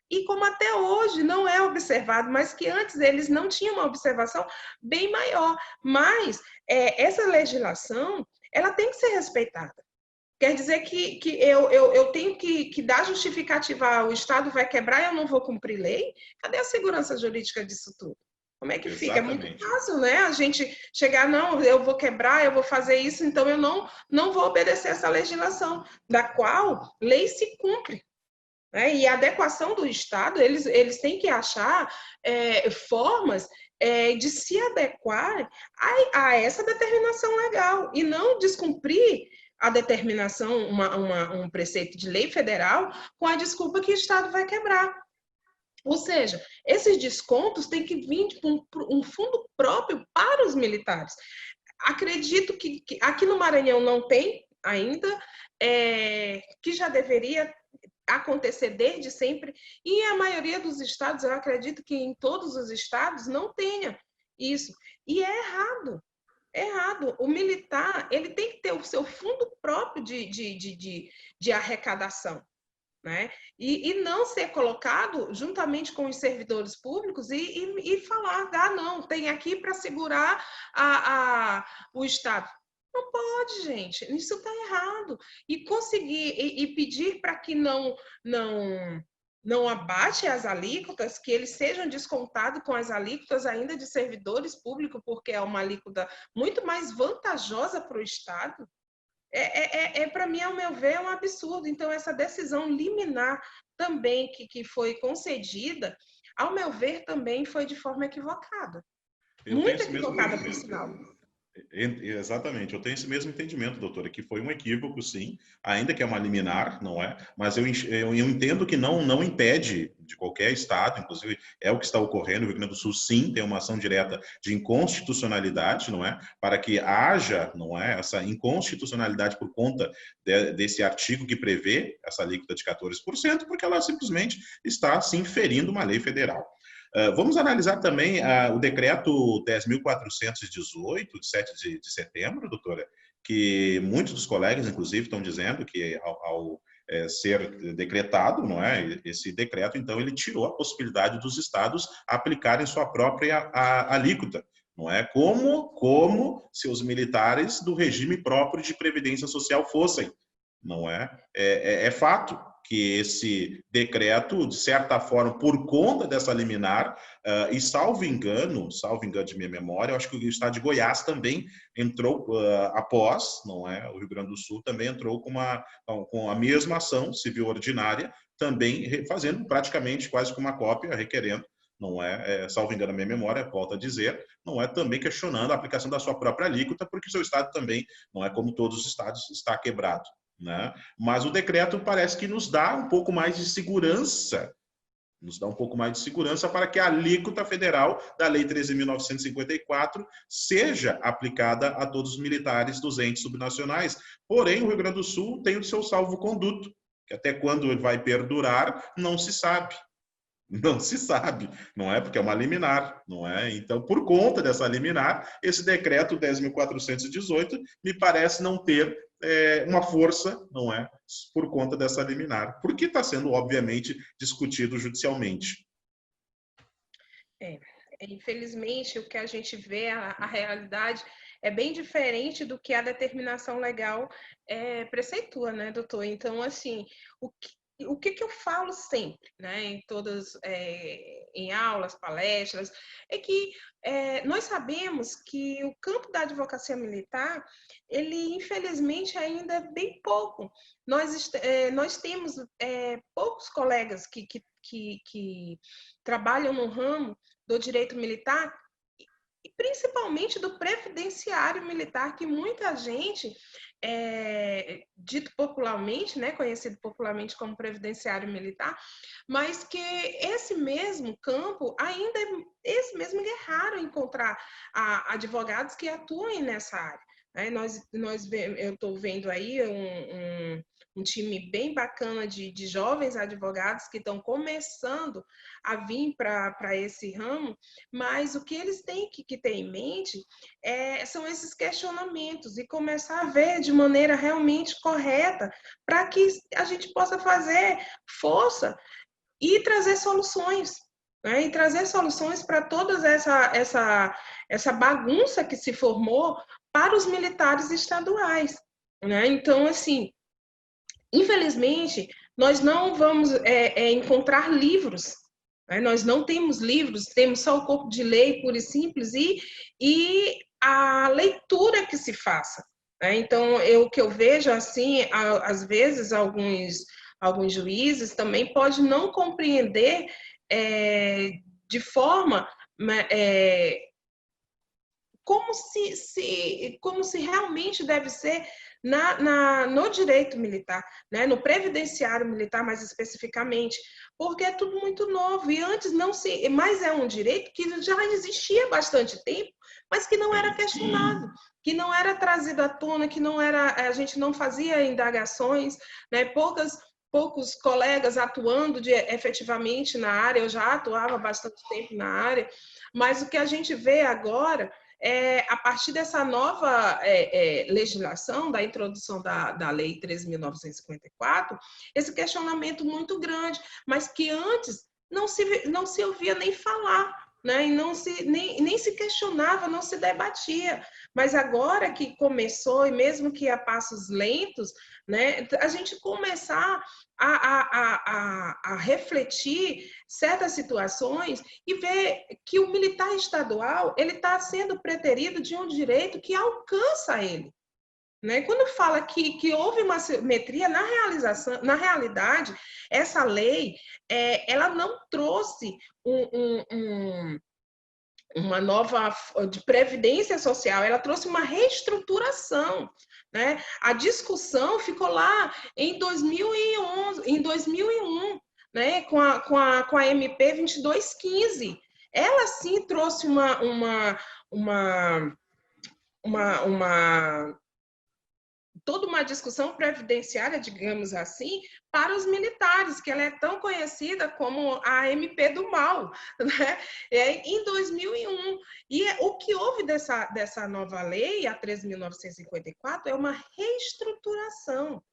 E como até hoje não é observado, mas que antes eles não tinham uma observação bem maior. Mas essa legislação, ela tem que ser respeitada. Quer dizer que eu tenho que dar justificativa, o Estado vai quebrar e eu não vou cumprir lei? Cadê a segurança jurídica disso tudo? Como é que fica? É muito fácil, né? A gente chegar, não, eu vou quebrar, eu vou fazer isso, então eu não vou obedecer essa legislação, da qual lei se cumpre. Né? E a adequação do Estado, eles têm que achar formas de se adequar a essa determinação legal e não descumprir a determinação, um preceito de lei federal, com a desculpa que o Estado vai quebrar. Ou seja, esses descontos têm que vir de um fundo próprio para os militares. Acredito que aqui no Maranhão não tem ainda, que já deveria acontecer desde sempre, e a maioria dos estados, eu acredito que em todos os estados não tenha isso. E é errado. Errado. O militar, ele tem que ter o seu fundo próprio de arrecadação, né? E não ser colocado juntamente com os servidores públicos e falar, não, tem aqui para segurar o Estado. Não pode, gente. Isso está errado. E conseguir e pedir para que não abate as alíquotas, que eles sejam descontados com as alíquotas ainda de servidores públicos, porque é uma alíquota muito mais vantajosa para o Estado, para mim, ao meu ver, é um absurdo. Então, essa decisão liminar também que foi concedida, ao meu ver, também foi de forma equivocada. Muito equivocada, por sinal. Exatamente, eu tenho esse mesmo entendimento, doutora, que foi um equívoco, sim, ainda que é uma liminar, não é? Mas eu entendo que não impede de qualquer estado, inclusive é o que está ocorrendo, o Rio Grande do Sul, sim, tem uma ação direta de inconstitucionalidade, não é? Para que haja, não é, essa inconstitucionalidade por conta desse artigo que prevê essa alíquota de 14%, porque ela simplesmente está se inferindo uma lei federal. Vamos analisar também o decreto 10.418, de 7 de setembro, doutora, que muitos dos colegas, inclusive, estão dizendo que ao ser decretado, não é, esse decreto, então, ele tirou a possibilidade dos estados aplicarem sua própria alíquota, não é? Como se os militares do regime próprio de previdência social fossem. não é? É fato que esse decreto, de certa forma, por conta dessa liminar, e salvo engano de minha memória, eu acho que o estado de Goiás também entrou após, não é? O Rio Grande do Sul também entrou com a mesma ação civil ordinária, também fazendo praticamente quase que uma cópia, requerendo, não é, salvo engano a minha memória, volto a dizer, não é também questionando a aplicação da sua própria alíquota, porque o seu estado também, não é como todos os estados, está quebrado, né? Mas o decreto parece que nos dá um pouco mais de segurança, para que a alíquota federal da Lei 13.954 seja aplicada a todos os militares dos entes subnacionais. Porém, o Rio Grande do Sul tem o seu salvo-conduto, que até quando vai perdurar, não se sabe. Não se sabe, não é? Porque é uma liminar, não é? Então, por conta dessa liminar, esse decreto 10.418 me parece não ter uma força, não é? Por conta dessa liminar, porque está sendo, obviamente, discutido judicialmente. Infelizmente, o que a gente vê, a realidade, é bem diferente do que a determinação legal preceitua, né, doutor? Então, assim, o que eu falo sempre, né, em todas, em aulas, palestras, é que nós sabemos que o campo da advocacia militar, ele infelizmente ainda é bem pouco. Nós temos poucos colegas que trabalham no ramo do direito militar e principalmente do previdenciário militar, que muita gente, dito popularmente, né, conhecido popularmente como previdenciário militar, mas que esse mesmo campo ainda esse mesmo é raro encontrar advogados que atuem nessa área. Eu estou vendo aí um time bem bacana de jovens advogados que estão começando a vir para esse ramo, mas o que eles têm que ter em mente são esses questionamentos e começar a ver de maneira realmente correta para que a gente possa fazer força e trazer soluções. Né? E trazer soluções para toda essa bagunça que se formou para os militares estaduais. Né? Então, assim, infelizmente, nós não vamos encontrar livros. Né? Nós não temos livros, temos só o corpo de lei puro e simples e a leitura que se faça. Né? Então, o que eu vejo, assim, às vezes, alguns juízes também podem não compreender de forma como se realmente deve ser no direito militar, né? No previdenciário militar mais especificamente, porque é tudo muito novo e antes mas é um direito que já existia há bastante tempo, mas que não era questionado, que não era trazido à tona, a gente não fazia indagações, né? Poucos colegas atuando efetivamente na área, eu já atuava bastante tempo na área, mas o que a gente vê agora a partir dessa nova legislação, da introdução da Lei 13.954, esse questionamento muito grande, mas que antes não se ouvia nem falar, né? E nem se questionava, não se debatia. Mas agora que começou, e mesmo que a passos lentos, né, a gente começar a refletir certas situações e ver que o militar estadual ele está sendo preterido de um direito que alcança ele. Né? Quando fala que houve uma simetria na realidade, essa lei ela não trouxe uma nova de previdência social, ela trouxe uma reestruturação. Né? A discussão ficou lá em 2011, em 2001, né? com a MP 2215. Ela sim trouxe toda uma discussão previdenciária, digamos assim, para os militares, que ela é tão conhecida como a MP do mal, né? Em 2001. E o que houve dessa nova lei, a 13.954, é uma reestruturação.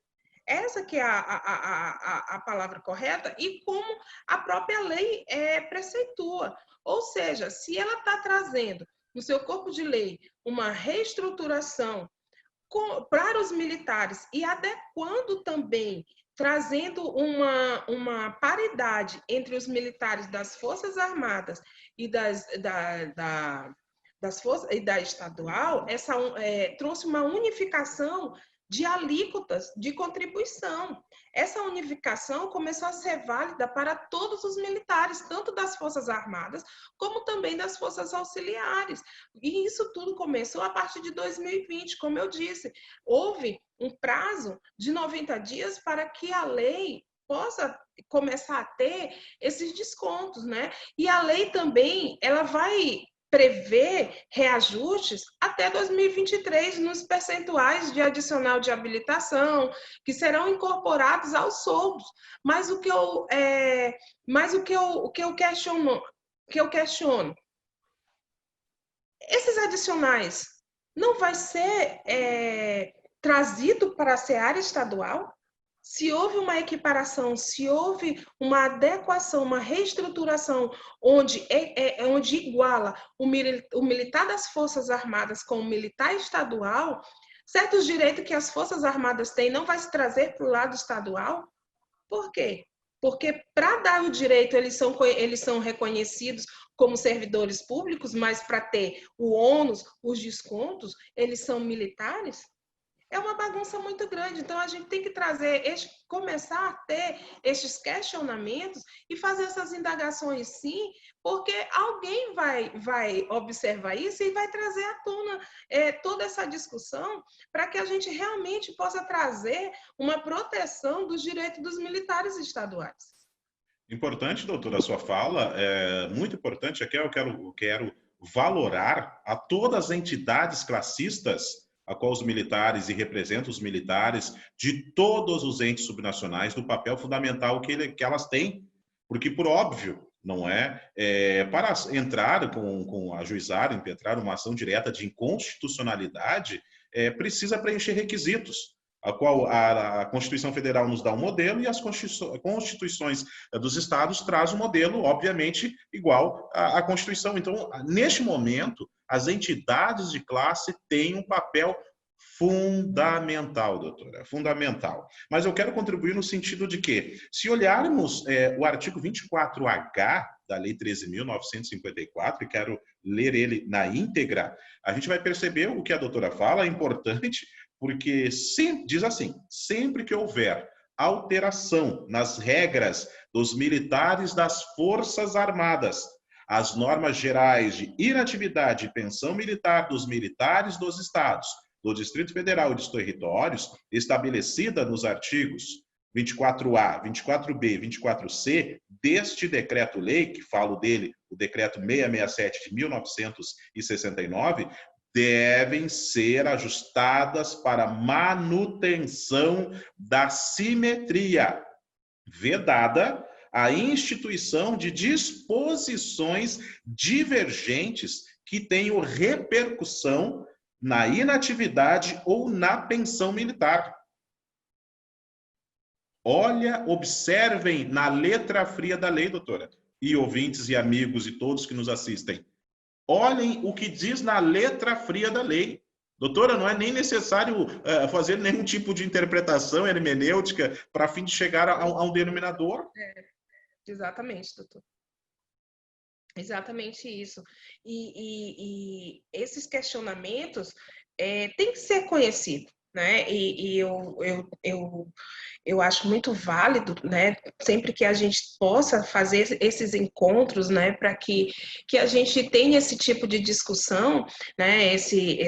Essa que é a palavra correta e como a própria lei preceitua. Ou seja, se ela está trazendo no seu corpo de lei uma reestruturação para os militares e adequando também, trazendo uma paridade entre os militares das Forças Armadas e das forças e da estadual, trouxe uma unificação de alíquotas de contribuição. Essa unificação começou a ser válida para todos os militares, tanto das Forças Armadas, como também das Forças Auxiliares. E isso tudo começou a partir de 2020, como eu disse. Houve um prazo de 90 dias para que a lei possa começar a ter esses descontos, né? E a lei também, ela vai prever reajustes até 2023 nos percentuais de adicional de habilitação que serão incorporados aos soldos. Mas o que eu questiono, esses adicionais não vai ser trazido para a seara estadual? Se houve uma equiparação, se houve uma adequação, uma reestruturação onde iguala o militar das Forças Armadas com o militar estadual, certos direitos que as Forças Armadas têm não vai se trazer para o lado estadual? Por quê? Porque para dar o direito, eles são reconhecidos como servidores públicos, mas para ter o ônus, os descontos, eles são militares? É uma bagunça muito grande, então a gente tem que começar a ter estes questionamentos e fazer essas indagações sim, porque alguém vai observar isso e vai trazer à tona toda essa discussão para que a gente realmente possa trazer uma proteção dos direitos dos militares estaduais. Importante, doutora, a sua fala, muito importante. Aqui eu quero valorar a todas as entidades classistas a qual os militares e representam os militares de todos os entes subnacionais, do papel fundamental que elas têm, porque, por óbvio, não para entrar ajuizar, impetrar uma ação direta de inconstitucionalidade, precisa preencher requisitos, a qual a Constituição Federal nos dá um modelo e as constituições dos estados trazem um modelo, obviamente, igual à Constituição. Então, neste momento, as entidades de classe têm um papel fundamental, doutora, fundamental. Mas eu quero contribuir no sentido de que, se olharmos o artigo 24H da Lei 13.954, e quero ler ele na íntegra, a gente vai perceber o que a doutora fala, é importante, porque diz assim, sempre que houver alteração nas regras dos militares das Forças Armadas, as normas gerais de inatividade e pensão militar dos militares dos estados, do Distrito Federal e dos territórios, estabelecida nos artigos 24A, 24B e 24C deste decreto-lei, que falo dele, o decreto 667 de 1969, devem ser ajustadas para manutenção da simetria, vedada a instituição de disposições divergentes que tenham repercussão na inatividade ou na pensão militar. Olha, observem na letra fria da lei, doutora, e ouvintes e amigos e todos que nos assistem. Olhem o que diz na letra fria da lei. Doutora, não é nem necessário fazer nenhum tipo de interpretação hermenêutica para fim de chegar a um denominador. Exatamente, doutor. Exatamente isso. E esses questionamentos têm que ser conhecidos, né? E eu acho muito válido, né? Sempre que a gente possa fazer esses encontros, né? Para que a gente tenha esse tipo de discussão, né? Esses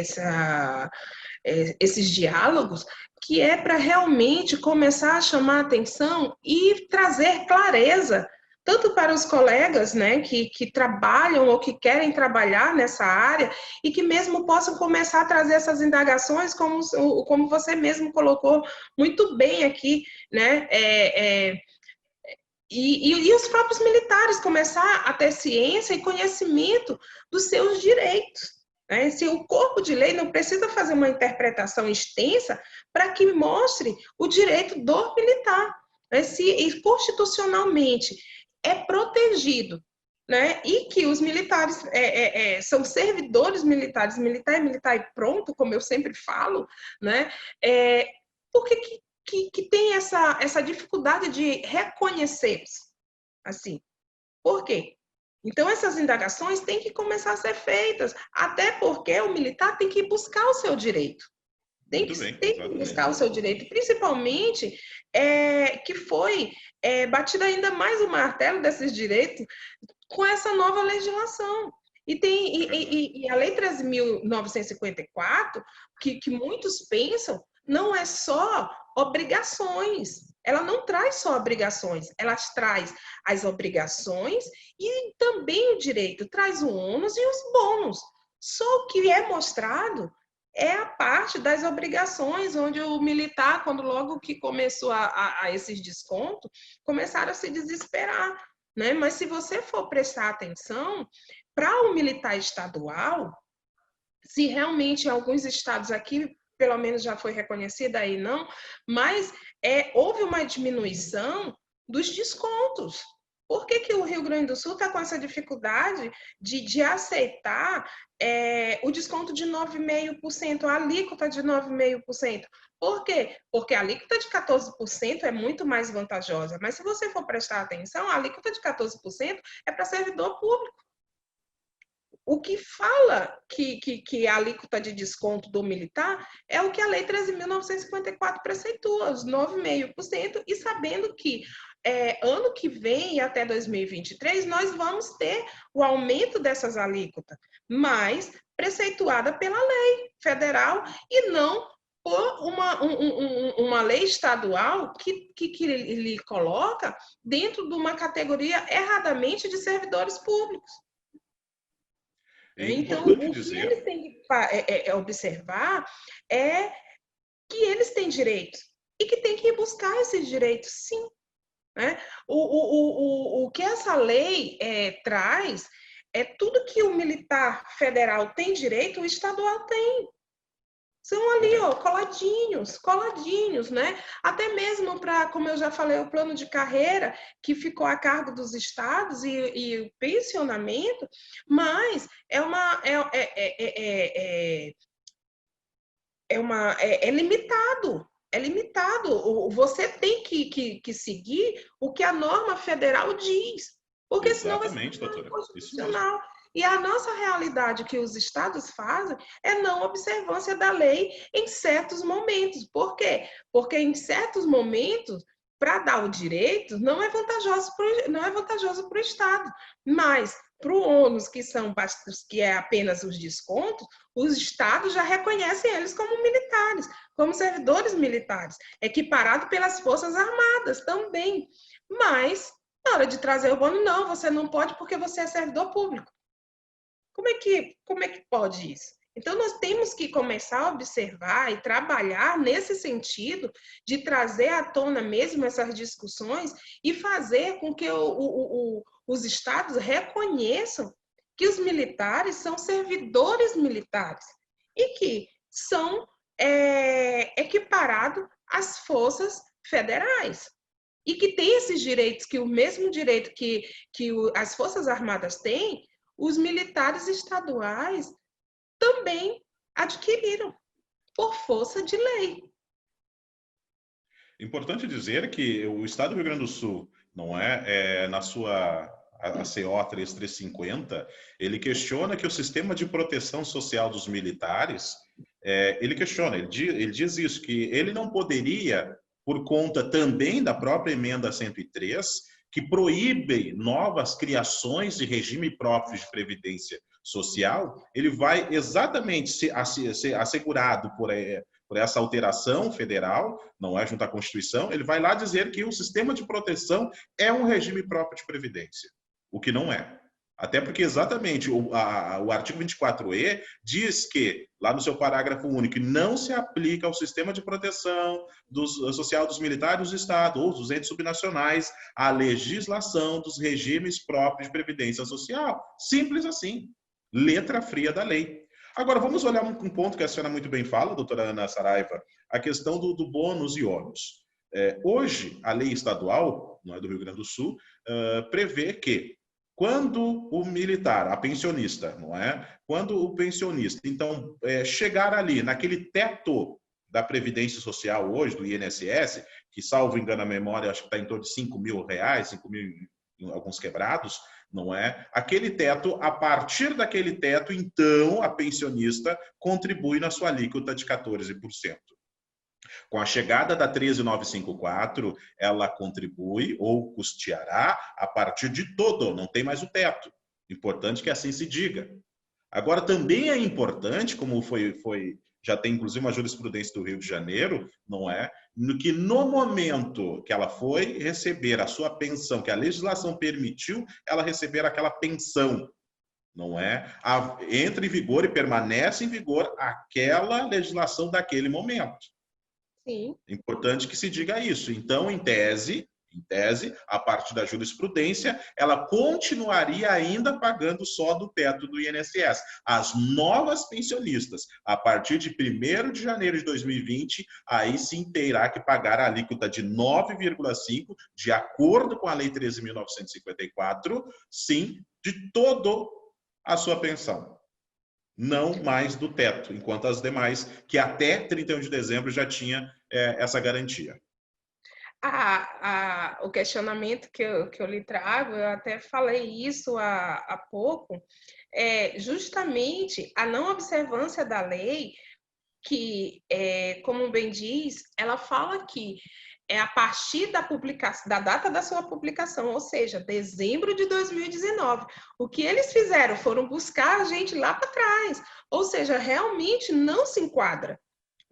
diálogos, que é para realmente começar a chamar a atenção e trazer clareza, tanto para os colegas, né, que trabalham ou que querem trabalhar nessa área e que mesmo possam começar a trazer essas indagações, como você mesmo colocou muito bem aqui, né, e os próprios militares começar a ter ciência e conhecimento dos seus direitos. Se o corpo de lei não precisa fazer uma interpretação extensa para que mostre o direito do militar. Se constitucionalmente é protegido, né? E que os militares são servidores militares, militar é militar e pronto, como eu sempre falo, né? Por que tem essa dificuldade de reconhecê-los? Assim, por quê? Então, essas indagações têm que começar a ser feitas, até porque o militar tem que buscar o seu direito. Tem que buscar o seu direito, principalmente que foi batido ainda mais o martelo desses direitos com essa nova legislação. E a Lei 13.954, que muitos pensam, não é só obrigações. Ela não traz só obrigações, ela traz as obrigações e também o direito, traz o ônus e os bônus. Só o que é mostrado é a parte das obrigações, onde o militar, quando logo que começou a esses descontos, começaram a se desesperar, né? Mas se você for prestar atenção, para o militar estadual, se realmente em alguns estados aqui, pelo menos já foi reconhecida, aí não, mas houve uma diminuição dos descontos. Por que o Rio Grande do Sul está com essa dificuldade de aceitar o desconto de 9,5%, a alíquota de 9,5%? Por quê? Porque a alíquota de 14% é muito mais vantajosa, mas se você for prestar atenção, a alíquota de 14% é para servidor público. O que fala que a alíquota de desconto do militar é o que a Lei 13.954 preceitua, os 9,5%, e sabendo que ano que vem e até 2023 nós vamos ter o aumento dessas alíquotas, mas preceituada pela lei federal e não por uma lei estadual que lhe coloca dentro de uma categoria erradamente de servidores públicos. Então, o que eles têm que observar é que eles têm direitos e que tem que ir buscar esses direitos, sim. Né? O que essa lei traz é tudo que o militar federal tem direito, o estadual tem. São ali, ó, coladinhos, né? Até mesmo para, como eu já falei, o plano de carreira que ficou a cargo dos estados e o pensionamento, mas é limitado. É limitado. Você tem que seguir o que a norma federal diz, porque senão vai ser inconstitucional. E a nossa realidade que os estados fazem é não observância da lei em certos momentos. Por quê? Porque em certos momentos, para dar o direito, não é vantajoso para o estado, mas para o ônus, que é apenas os descontos, os estados já reconhecem eles como militares, como servidores militares, equiparado pelas Forças Armadas também. Mas, na hora de trazer o bônus, não, você não pode porque você é servidor público. Como é que pode isso? Então, nós temos que começar a observar e trabalhar nesse sentido de trazer à tona mesmo essas discussões e fazer com que os estados reconheçam que os militares são servidores militares e que são equiparados às forças federais. E que tem esses direitos, que o mesmo direito que as Forças Armadas têm, os militares estaduais também adquiriram, por força de lei. Importante dizer que o Estado do Rio Grande do Sul, não na sua ACO 3350, ele questiona que o sistema de proteção social dos militares, ele diz isso, que ele não poderia, por conta também da própria emenda 103, que proíbe novas criações de regime próprio de previdência social, ele vai exatamente ser assegurado por essa alteração federal, não é junto à Constituição, ele vai lá dizer que o sistema de proteção é um regime próprio de previdência, o que não é. Até porque exatamente o artigo 24E diz que, lá no seu parágrafo único, não se aplica ao sistema de proteção social dos militares do Estado ou dos entes subnacionais a legislação dos regimes próprios de previdência social. Simples assim. Letra fria da lei. Agora, vamos olhar um ponto que a senhora muito bem fala, doutora Ana Saraiva, a questão do bônus e ônus. Hoje, a lei estadual, não é do Rio Grande do Sul, prevê que Quando o militar, a pensionista, não é? Quando o pensionista, então, chegar ali, naquele teto da Previdência Social hoje, do INSS, que, salvo engano a memória, acho que está em torno de R$ 5.000, 5.000 alguns quebrados, não é? Aquele teto, a partir daquele teto, então, a pensionista contribui na sua alíquota de 14%. Com a chegada da 13.954, ela contribui ou custeará a partir de todo, não tem mais o teto. Importante que assim se diga. Agora, também é importante, como já tem inclusive uma jurisprudência do Rio de Janeiro, não é? Que no momento que ela foi receber a sua pensão, que a legislação permitiu ela receber aquela pensão, não é? Entra em vigor e permanece em vigor aquela legislação daquele momento. Sim. Importante que se diga isso. Então, em tese, a partir da jurisprudência, ela continuaria ainda pagando só do teto do INSS. As novas pensionistas, a partir de 1º de janeiro de 2020, aí sim terá que pagar a alíquota de 9,5%, de acordo com a Lei 13.954, sim, de toda a sua pensão. Não mais do teto, enquanto as demais, que até 31 de dezembro já tinha essa garantia. O questionamento que eu lhe trago, eu até falei isso há pouco, é justamente a não observância da lei, que, como bem diz, ela fala que é a partir da data da sua publicação, ou seja, dezembro de 2019. O que eles fizeram foram buscar a gente lá para trás, ou seja, realmente não se enquadra.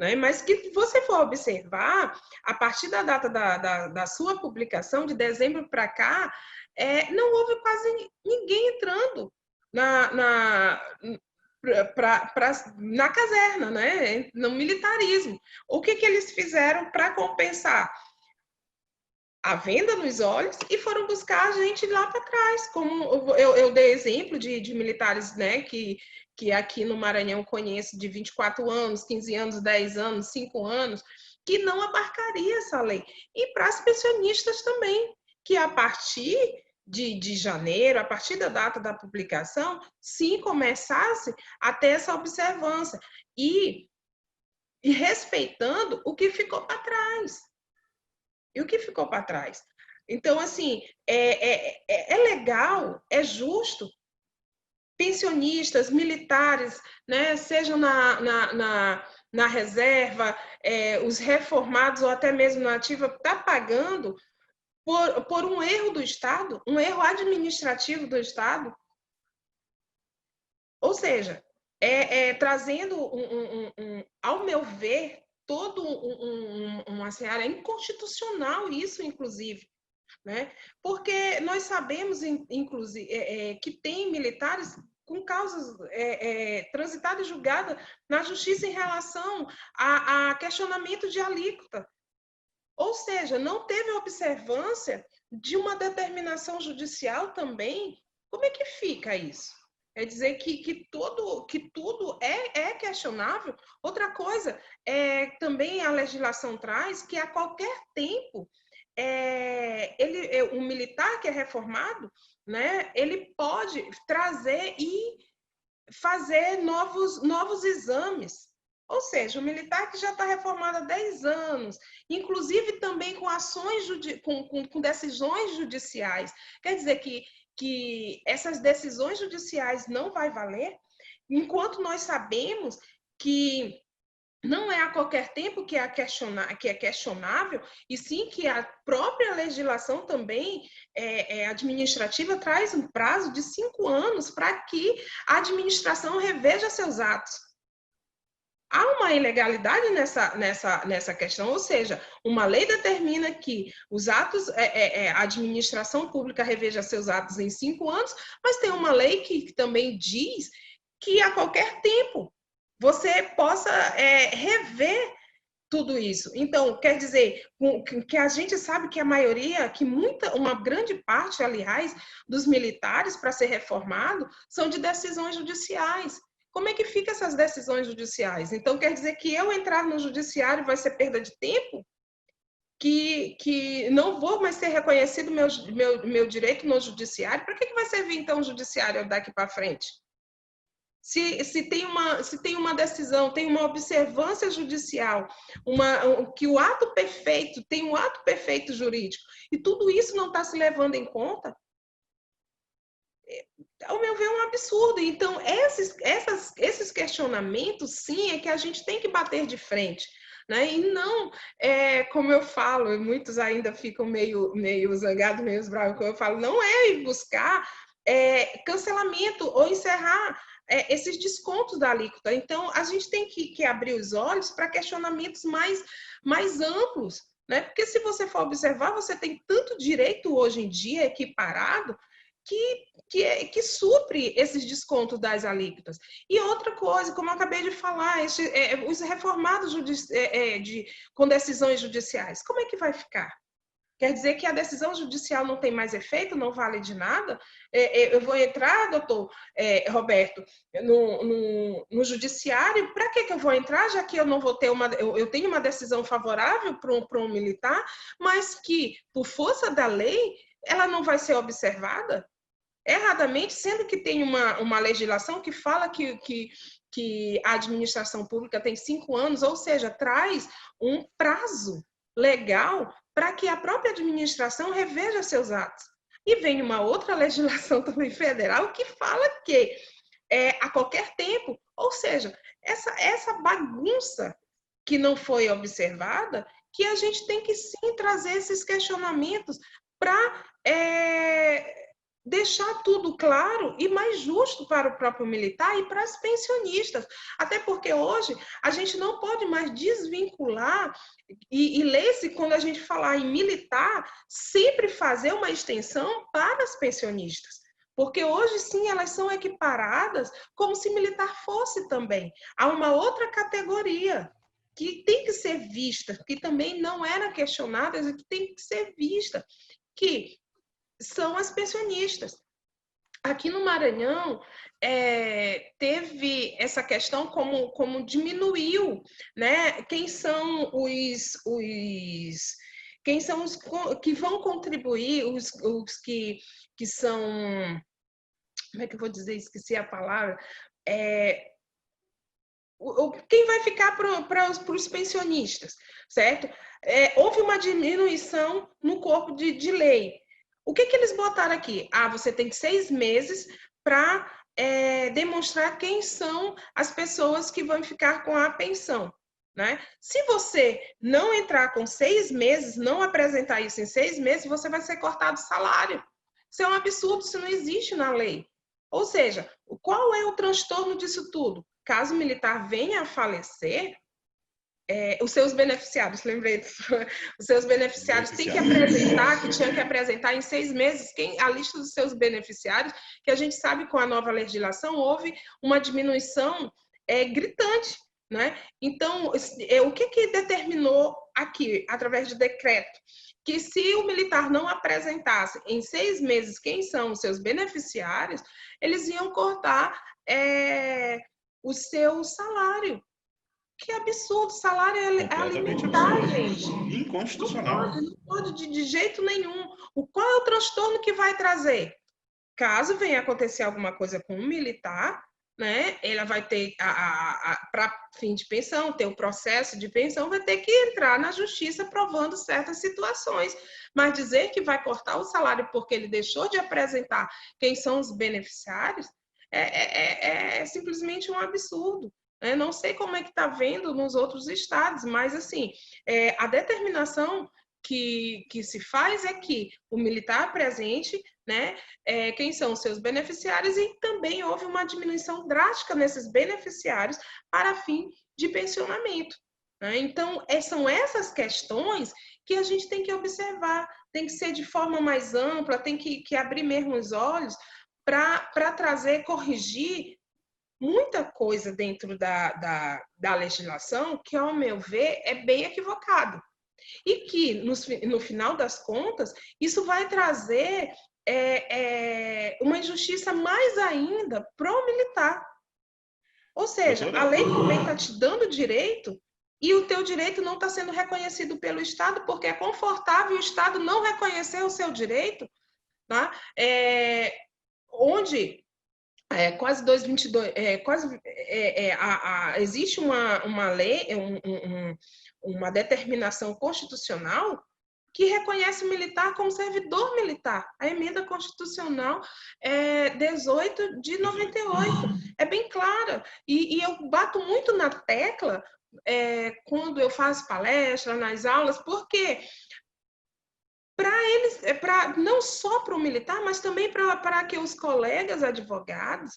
Né? Mas que você for observar, a partir da data da sua publicação, de dezembro para cá, não houve quase ninguém entrando na caserna, né? No militarismo. O que eles fizeram para compensar? A venda nos olhos e foram buscar a gente lá para trás. Como eu dei exemplo de militares, né, que aqui no Maranhão conheço, de 24 anos, 15 anos, 10 anos, 5 anos, que não abarcaria essa lei. E para as pensionistas também, que a partir de janeiro, a partir da data da publicação, sim, começasse a ter essa observância e respeitando o que ficou para trás. E o que ficou para trás? Então, assim, é legal, é justo, pensionistas, militares, né, sejam na reserva, os reformados ou até mesmo na ativa, está pagando por um erro do Estado, um erro administrativo do Estado. Ou seja, trazendo, ao meu ver, todo uma seara inconstitucional isso, inclusive, né? Porque nós sabemos, inclusive, que tem militares com causas transitadas e julgadas na justiça em relação a questionamento de alíquota. Ou seja, não teve observância de uma determinação judicial também. Como é que fica isso? É dizer que tudo é questionável. Outra coisa, também a legislação traz que a qualquer tempo, um militar que é reformado, né, ele pode trazer e fazer novos exames. Ou seja, o militar que já está reformado há 10 anos, inclusive também com ações, com decisões judiciais. Quer dizer que essas decisões judiciais não vai valer, enquanto nós sabemos que não é a qualquer tempo que é questionável, e sim que a própria legislação também administrativa traz um prazo de 5 anos para que a administração reveja seus atos. Há uma ilegalidade nessa questão, ou seja, uma lei determina que os atos, a administração pública reveja seus atos em 5 anos, mas tem uma lei que também diz que a qualquer tempo você possa rever tudo isso. Então, quer dizer, que a gente sabe que a maioria, uma grande parte, aliás, dos militares para ser reformado são de decisões judiciais. Como é que ficam essas decisões judiciais? Então, quer dizer que eu entrar no judiciário vai ser perda de tempo? que não vou mais ser reconhecido meu direito no judiciário, para que vai servir, então, o judiciário daqui para frente? Se tem uma decisão, tem uma observância judicial, que o ato perfeito, tem um ato perfeito jurídico, e tudo isso não está se levando em conta, ao meu ver, é um absurdo. Então, esses questionamentos, sim, é que a gente tem que bater de frente. Né? E não, como eu falo, muitos ainda ficam meio zangados, meio bravos, como eu falo, não é ir buscar cancelamento ou encerrar esses descontos da alíquota. Então, a gente tem que abrir os olhos para questionamentos mais amplos, né? Porque se você for observar, você tem tanto direito hoje em dia equiparado que supre esses descontos das alíquotas. E outra coisa, como eu acabei de falar, os reformados com decisões judiciais, como é que vai ficar? Quer dizer que a decisão judicial não tem mais efeito, não vale de nada? Eu vou entrar, doutor Roberto, no judiciário, para que eu vou entrar, já que eu não vou ter eu tenho uma decisão favorável para um militar, mas que, por força da lei, ela não vai ser observada? Erradamente, sendo que tem uma legislação que fala que a administração pública tem 5 anos, ou seja, traz um prazo legal para que a própria administração reveja seus atos. E vem uma outra legislação também federal que fala que a qualquer tempo, ou seja, essa bagunça que não foi observada, que a gente tem que sim trazer esses questionamentos para deixar tudo claro e mais justo para o próprio militar e para as pensionistas. Até porque hoje a gente não pode mais desvincular e ler-se, quando a gente falar em militar, sempre fazer uma extensão para as pensionistas. Porque hoje, sim, elas são equiparadas como se militar fosse também. Há uma outra categoria que tem que ser vista, que também não era questionada, que tem que ser vista, que são as pensionistas. Aqui no Maranhão, teve essa questão como diminuiu, né? Quem são os que vão contribuir, os que são, como é que eu vou dizer? Esqueci a palavra. Quem vai ficar para os pensionistas, certo? Houve uma diminuição no corpo de lei. O que eles botaram aqui? Você tem 6 meses para demonstrar quem são as pessoas que vão ficar com a pensão. Né? Se você não entrar com 6 meses, não apresentar isso em 6 meses, você vai ser cortado o salário. Isso é um absurdo, isso não existe na lei. Ou seja, qual é o transtorno disso tudo? Caso o militar venha a falecer, os seus beneficiários, lembrei disso, os seus beneficiários têm que apresentar, que tinham que apresentar em 6 meses a lista dos seus beneficiários, que a gente sabe que com a nova legislação houve uma diminuição gritante, né? Então, o que determinou aqui, através de decreto? Que se o militar não apresentasse em 6 meses quem são os seus beneficiários, eles iam cortar o seu salário. Que absurdo, salário é alimentar, gente. Inconstitucional. Não pode de jeito nenhum. Qual é o transtorno que vai trazer? Caso venha acontecer alguma coisa com um militar, né? Ela vai ter, para fim de pensão, ter o processo de pensão, vai ter que entrar na justiça provando certas situações. Mas dizer que vai cortar o salário porque ele deixou de apresentar quem são os beneficiários é simplesmente um absurdo. Não sei como é que está vendo nos outros estados, mas assim, a determinação que se faz é que o militar presente, né, quem são os seus beneficiários, e também houve uma diminuição drástica nesses beneficiários para fim de pensionamento. Né? Então, são essas questões que a gente tem que observar, tem que ser de forma mais ampla, tem que abrir mesmo os olhos para trazer, corrigir muita coisa dentro da legislação que, ao meu ver, é bem equivocado. E que, no final das contas, isso vai trazer uma injustiça mais ainda para o militar. Ou seja, a lei também está te dando direito e o teu direito não está sendo reconhecido pelo Estado, porque é confortável o Estado não reconhecer o seu direito, tá? Onde quase 2022, existe uma lei, uma determinação constitucional que reconhece o militar como servidor militar. A emenda constitucional 18 de 98. É bem clara. E eu bato muito na tecla quando eu faço palestra, nas aulas, porque para eles, não só para o militar, mas também para que os colegas advogados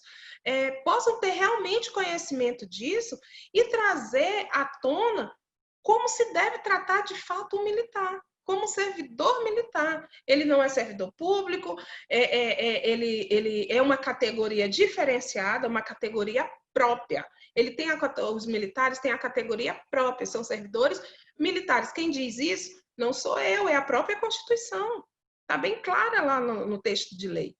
possam ter realmente conhecimento disso e trazer à tona como se deve tratar de fato o militar, como servidor militar. Ele não é servidor público, ele é uma categoria diferenciada, uma categoria própria. Os militares têm a categoria própria, são servidores militares. Quem diz isso não sou eu, é a própria Constituição. Está bem clara lá no texto de lei.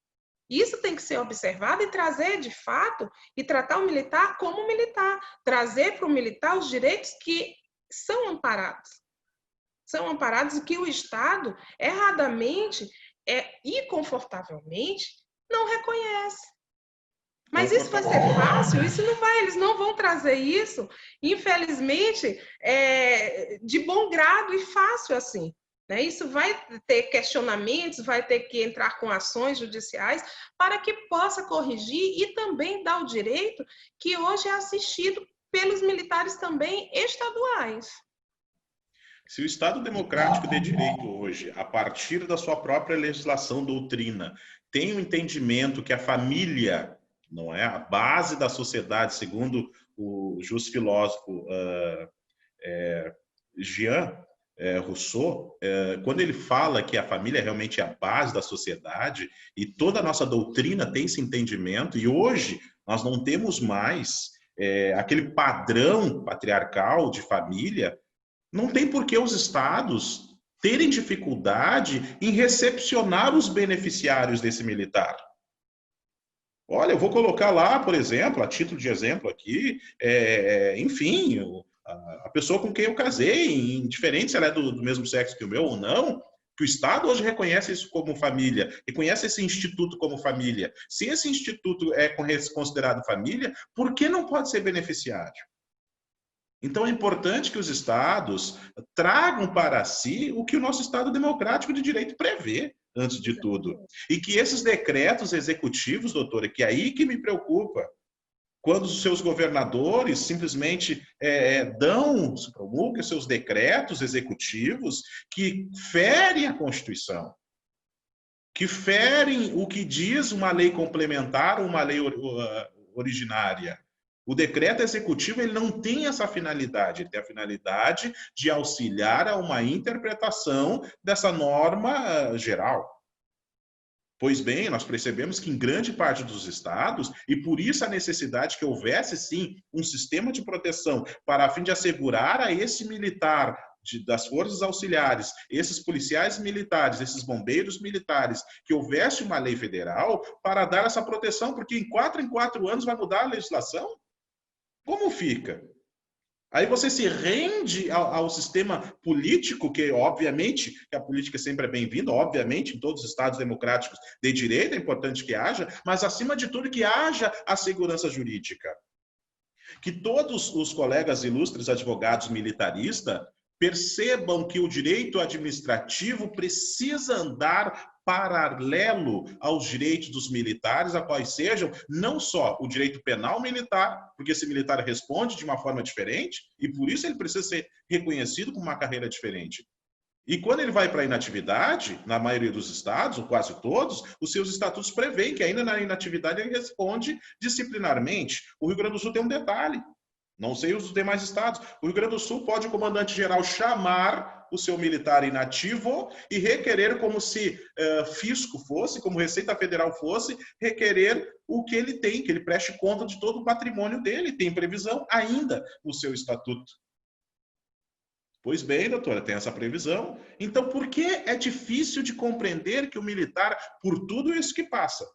Isso tem que ser observado e trazer, de fato, e tratar o militar como militar. Trazer para o militar os direitos que são amparados. São amparados e que o Estado, erradamente e confortavelmente, não reconhece. Mas isso vai ser fácil? Isso não vai, eles não vão trazer isso, infelizmente, de bom grado e fácil assim. Né? Isso vai ter questionamentos, vai ter que entrar com ações judiciais para que possa corrigir e também dar o direito que hoje é assistido pelos militares também estaduais. Se o Estado democrático de direito hoje, a partir da sua própria legislação doutrina, tem o entendimento que a família não é a base da sociedade, segundo o justo filósofo Jean Rousseau, quando ele fala que a família realmente é a base da sociedade, e toda a nossa doutrina tem esse entendimento, e hoje nós não temos mais aquele padrão patriarcal de família, não tem por que os estados terem dificuldade em recepcionar os beneficiários desse militar. Olha, eu vou colocar lá, por exemplo, a título de exemplo aqui, enfim, a pessoa com quem eu casei, indiferente se ela é do mesmo sexo que o meu ou não, que o Estado hoje reconhece isso como família, reconhece esse instituto como família. Se esse instituto é considerado família, por que não pode ser beneficiário? Então é importante que os estados tragam para si o que o nosso Estado democrático de direito prevê, antes de tudo. E que esses decretos executivos, doutora, que é aí que me preocupa, quando os seus governadores simplesmente promulgam seus decretos executivos que ferem a Constituição, que ferem o que diz uma lei complementar ou uma lei originária. O decreto executivo ele não tem essa finalidade, ele tem a finalidade de auxiliar a uma interpretação dessa norma geral. Pois bem, nós percebemos que em grande parte dos estados, e por isso a necessidade que houvesse sim um sistema de proteção para a fim de assegurar a esse militar das forças auxiliares, esses policiais militares, esses bombeiros militares, que houvesse uma lei federal para dar essa proteção, porque em 4 anos vai mudar a legislação? Como fica? Aí você se rende ao sistema político, que obviamente que a política sempre é bem-vinda, obviamente em todos os estados democráticos de direito é importante que haja, mas acima de tudo que haja a segurança jurídica. Que todos os colegas ilustres advogados militaristas percebam que o direito administrativo precisa andar paralelo aos direitos dos militares, a quais sejam não só o direito penal militar, porque esse militar responde de uma forma diferente, e por isso ele precisa ser reconhecido com uma carreira diferente. E quando ele vai para a inatividade, na maioria dos estados, ou quase todos, os seus estatutos prevêem que ainda na inatividade ele responde disciplinarmente. O Rio Grande do Sul tem um detalhe, não sei os demais estados. O Rio Grande do Sul pode o comandante-geral chamar o seu militar inativo e requerer, como se fisco fosse, como Receita Federal fosse, requerer o que ele tem, que ele preste conta de todo o patrimônio dele. Tem previsão ainda no seu estatuto. Pois bem, doutora, tem essa previsão. Então, por que é difícil de compreender que o militar, por tudo isso que passa,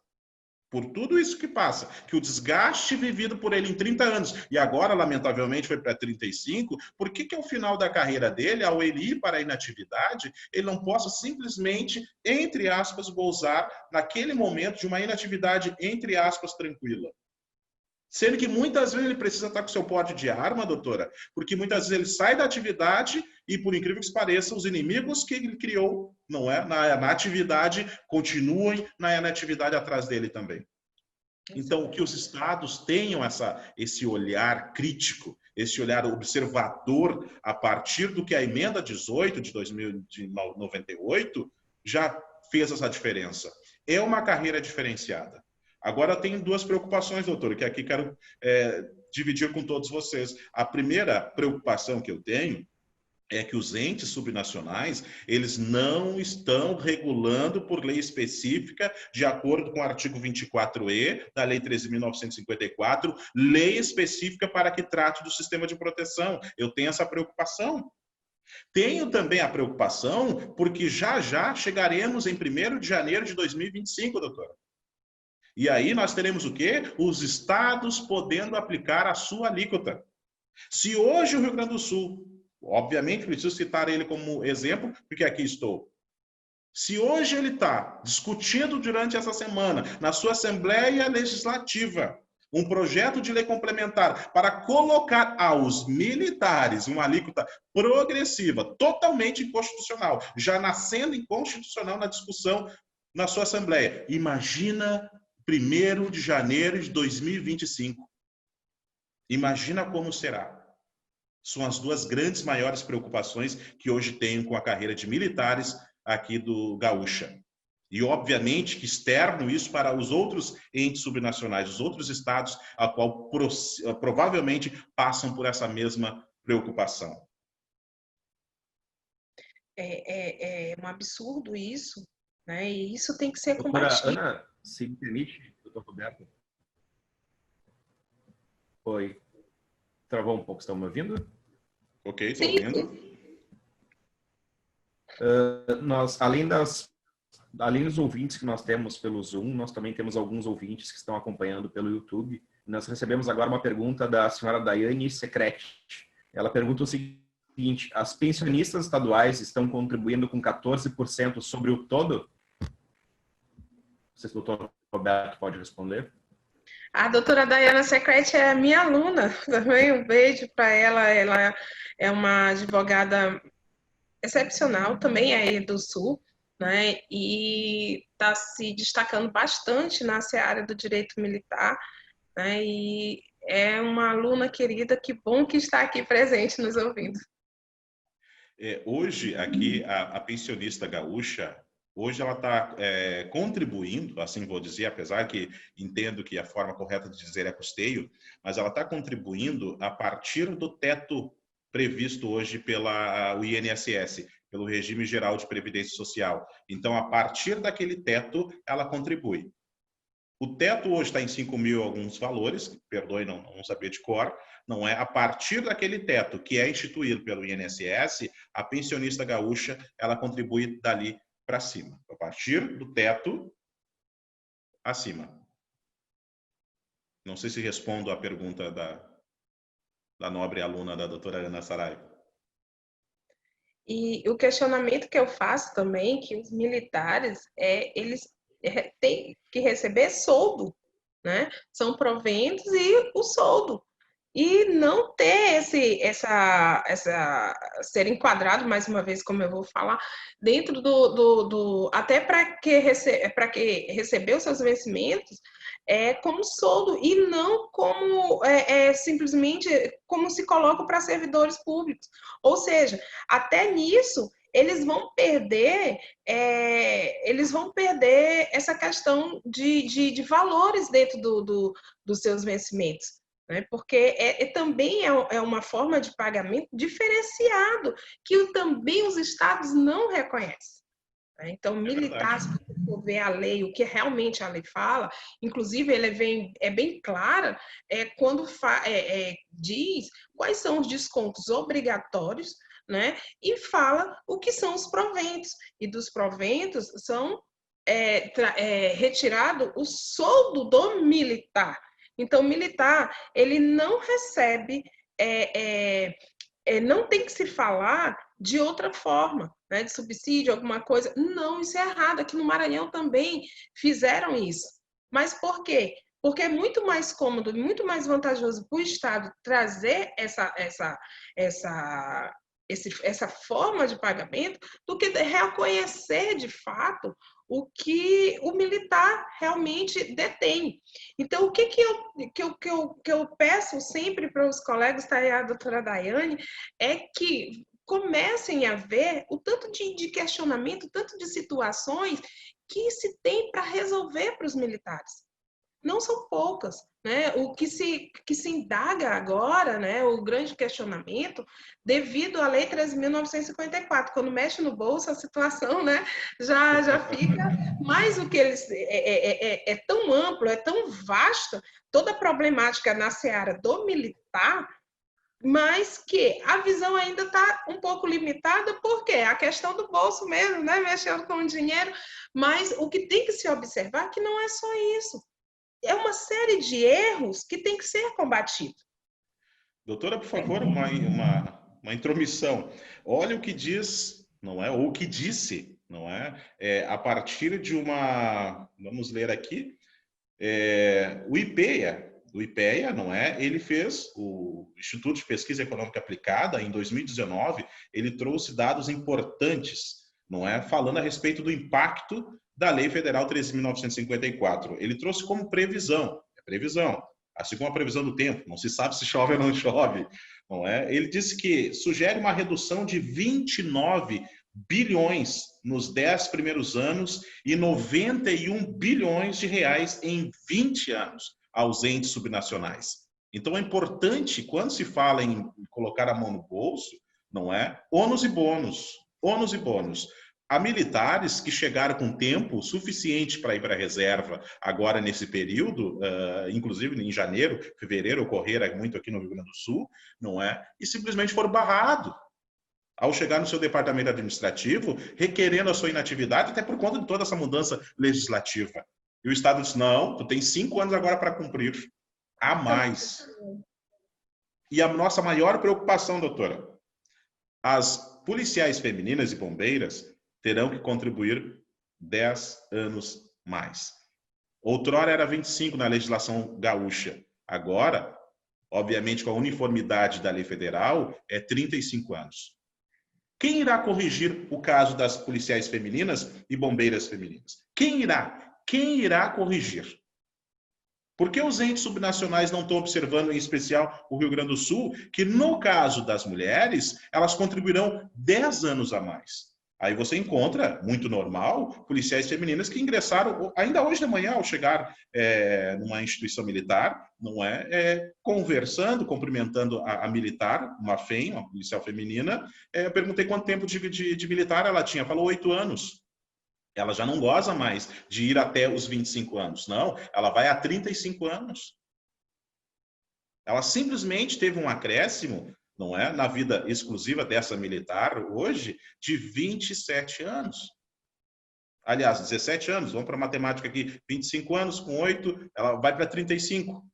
por tudo isso que passa, que o desgaste vivido por ele em 30 anos, e agora, lamentavelmente, foi para 35, por que ao final da carreira dele, ao ele ir para a inatividade, ele não possa simplesmente, entre aspas, gozar naquele momento de uma inatividade, entre aspas, tranquila? Sendo que muitas vezes ele precisa estar com seu porte de arma, doutora, porque muitas vezes ele sai da atividade e, por incrível que pareça, os inimigos que ele criou, não é, na atividade, continuem na inatividade atrás dele também. Então, que os estados tenham esse olhar crítico, esse olhar observador, a partir do que a emenda 18 de 1998 já fez essa diferença. É uma carreira diferenciada. Agora, eu tenho duas preocupações, doutor, que aqui quero dividir com todos vocês. A primeira preocupação que eu tenho é que os entes subnacionais, eles não estão regulando por lei específica, de acordo com o artigo 24E da Lei 13.954, lei específica para que trate do sistema de proteção. Eu tenho essa preocupação. Tenho também a preocupação porque já chegaremos em 1º de janeiro de 2025, doutora. E aí nós teremos o quê? Os estados podendo aplicar a sua alíquota. Se hoje o Rio Grande do Sul, obviamente preciso citar ele como exemplo, porque aqui estou. Se hoje ele está discutindo durante essa semana, na sua Assembleia Legislativa, um projeto de lei complementar para colocar aos militares uma alíquota progressiva, totalmente inconstitucional, já nascendo inconstitucional na discussão na sua Assembleia. Imagina 1º de janeiro de 2025. Imagina como será. São as duas grandes maiores preocupações que hoje tenho com a carreira de militares aqui do Gaúcha. E, obviamente, que externo isso para os outros entes subnacionais, os outros estados, a qual provavelmente passam por essa mesma preocupação. É um absurdo isso, né? E isso tem que ser Doutora combatido. Ana, se me permite, doutor Roberto. Oi. Travou um pouco, estão me ouvindo? Ok, estou ouvindo. Nós, além dos ouvintes que nós temos pelo Zoom, nós também temos alguns ouvintes que estão acompanhando pelo YouTube. Nós recebemos agora uma pergunta da senhora Daiane Secrete. Ela pergunta o seguinte: as pensionistas estaduais estão contribuindo com 14% sobre o todo? Não sei se o doutor Roberto pode responder. A doutora Daiane Secrete é minha aluna também, um beijo para ela. Ela é uma advogada excepcional, também é aí do Sul, né? E está se destacando bastante na seara do direito militar, né? E é uma aluna querida, que bom que está aqui presente nos ouvindo. Hoje, aqui, a pensionista gaúcha, hoje ela está contribuindo, assim vou dizer, apesar que entendo que a forma correta de dizer é custeio, mas ela está contribuindo a partir do teto previsto hoje pela INSS, pelo Regime Geral de Previdência Social. Então, a partir daquele teto, ela contribui. O teto hoje está em 5 mil alguns valores, perdoe não saber de cor, não é? A partir daquele teto que é instituído pelo INSS, a pensionista gaúcha, ela contribui dali para cima. A partir do teto, acima. Não sei se respondo à pergunta da nobre aluna da doutora Ana Saraiva. E o questionamento que eu faço também, que os militares, eles têm que receber soldo, né? São proventos e o soldo. E não ter ser enquadrado, mais uma vez, como eu vou falar, dentro até para que receber os seus vencimentos como soldo, e não como simplesmente como se coloca para servidores públicos. Ou seja, até nisso eles vão perder essa questão de valores dentro dos seus vencimentos. Né? Porque também é uma forma de pagamento diferenciado, que também os estados não reconhecem. Né? Então, militar, se você for ver a lei, o que realmente a lei fala, inclusive é bem clara quando diz quais são os descontos obrigatórios, né? E fala o que são os proventos. E dos proventos são retirado o soldo do militar. Então, o militar, ele não recebe, não tem que se falar de outra forma, né, de subsídio, alguma coisa. Não, isso é errado. Aqui no Maranhão também fizeram isso. Mas por quê? Porque é muito mais cômodo, muito mais vantajoso para o Estado trazer essa forma de pagamento do que reconhecer de fato o que o militar realmente detém. Então, o que eu peço sempre para os colegas, tá aí a doutora Daiane, é que comecem a ver o tanto de questionamento, o tanto de situações que se tem para resolver para os militares. Não são poucas, né? O que se indaga agora, né, o grande questionamento, devido à Lei 13.954, quando mexe no bolso, a situação, né, já fica mais o que eles é tão amplo, é tão vasta, toda a problemática na seara do militar, mas que a visão ainda está um pouco limitada, porque a questão do bolso mesmo, né, mexendo com o dinheiro, mas o que tem que se observar é que não é só isso. É uma série de erros que tem que ser combatido. Doutora, por favor, uma intromissão. Olha o que diz, não é? Ou o que disse, não é? A partir de uma... Vamos ler aqui. O IPEA, não é? Ele fez, o Instituto de Pesquisa Econômica Aplicada, em 2019, ele trouxe dados importantes, não é? Falando a respeito do impacto da Lei Federal 13.954. Ele trouxe como previsão, assim como a previsão do tempo, não se sabe se chove ou não chove, não é? Ele disse que sugere uma redução de 29 bilhões nos 10 primeiros anos e 91 bilhões de reais em 20 anos aos entes subnacionais. Então é importante, quando se fala em colocar a mão no bolso, não é? Ônus e bônus. Há militares que chegaram com tempo suficiente para ir para a reserva agora nesse período, inclusive em janeiro, fevereiro, ocorreram muito aqui no Rio Grande do Sul, não é? E simplesmente foram barrados ao chegar no seu departamento administrativo, requerendo a sua inatividade, até por conta de toda essa mudança legislativa. E o Estado disse, não, tu tem 5 anos agora para cumprir. A mais. E a nossa maior preocupação, doutora, as policiais femininas e bombeiras terão que contribuir 10 anos mais. Outrora era 25 na legislação gaúcha. Agora, obviamente, com a uniformidade da lei federal, é 35 anos. Quem irá corrigir o caso das policiais femininas e bombeiras femininas? Quem irá corrigir? Por que os entes subnacionais não estão observando, em especial o Rio Grande do Sul, que no caso das mulheres, elas contribuirão 10 anos a mais? Aí você encontra, muito normal, policiais femininas que ingressaram, ainda hoje de manhã, ao chegar numa instituição militar, não é? Conversando, cumprimentando a militar, uma FEM, uma policial feminina, eu perguntei quanto tempo de militar ela tinha, falou 8 anos. Ela já não goza mais de ir até os 25 anos, não, ela vai a 35 anos. Ela simplesmente teve um acréscimo, não é, na vida exclusiva dessa militar hoje, de 27 anos. Aliás, 17 anos, vamos para a matemática aqui, 25 anos com 8, ela vai para 35,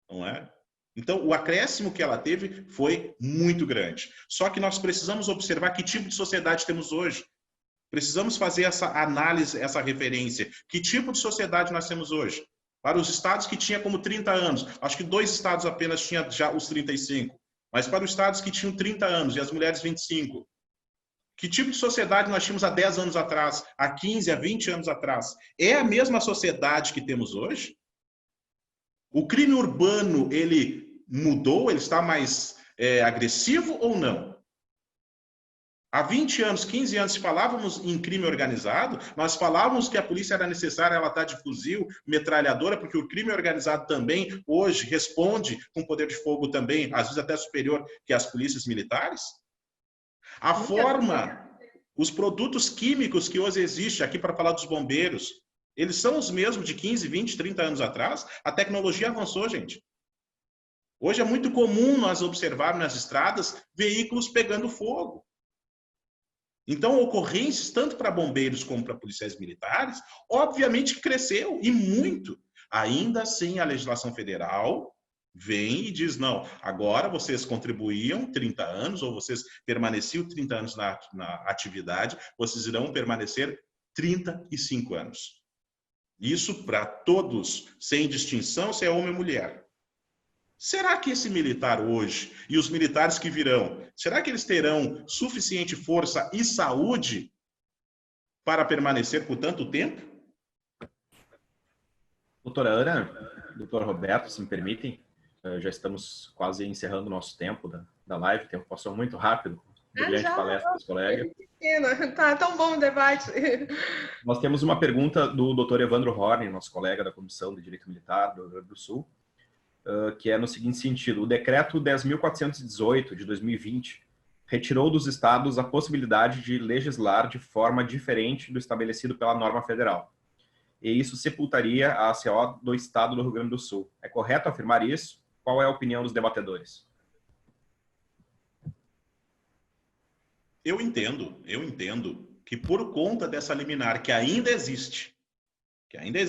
não é? Então, o acréscimo que ela teve foi muito grande. Só que nós precisamos observar que tipo de sociedade temos hoje. Precisamos fazer essa análise, essa referência. Que tipo de sociedade nós temos hoje? Para os estados que tinha como 30 anos, acho que 2 estados apenas tinham já os 35. Mas para os estados que tinham 30 anos e as mulheres 25. Que tipo de sociedade nós tínhamos há 10 anos atrás, há 15, há 20 anos atrás? É a mesma sociedade que temos hoje? O crime urbano, ele mudou? Ele está mais agressivo ou não? Há 20 anos, 15 anos, se falávamos em crime organizado, nós falávamos que a polícia era necessária, ela está de fuzil, metralhadora, porque o crime organizado também, hoje, responde com poder de fogo também, às vezes até superior que as polícias militares. A forma, os produtos químicos que hoje existem, aqui para falar dos bombeiros, eles são os mesmos de 15, 20, 30 anos atrás? A tecnologia avançou, gente. Hoje é muito comum nós observarmos nas estradas veículos pegando fogo. Então, ocorrências, tanto para bombeiros como para policiais militares, obviamente cresceu, e muito. Ainda assim, a legislação federal vem e diz, não, agora vocês contribuíam 30 anos, ou vocês permaneciam 30 anos na atividade, vocês irão permanecer 35 anos. Isso para todos, sem distinção se é homem ou mulher. Será que esse militar hoje, e os militares que virão, será que eles terão suficiente força e saúde para permanecer por tanto tempo? Doutora Ana, doutor Roberto, se me permitem, já estamos quase encerrando o nosso tempo da live, o tempo passou muito rápido, brilhante palestra dos colegas. Tá tão bom o debate. Nós temos uma pergunta do doutor Evandro Horn, nosso colega da Comissão de Direito Militar do Rio Grande do Sul, que é no seguinte sentido: o decreto 10.418 de 2020 retirou dos estados a possibilidade de legislar de forma diferente do estabelecido pela norma federal. E isso sepultaria a ACO do estado do Rio Grande do Sul. É correto afirmar isso? Qual é a opinião dos debatedores? Eu entendo que por conta dessa liminar que ainda existe, que ainda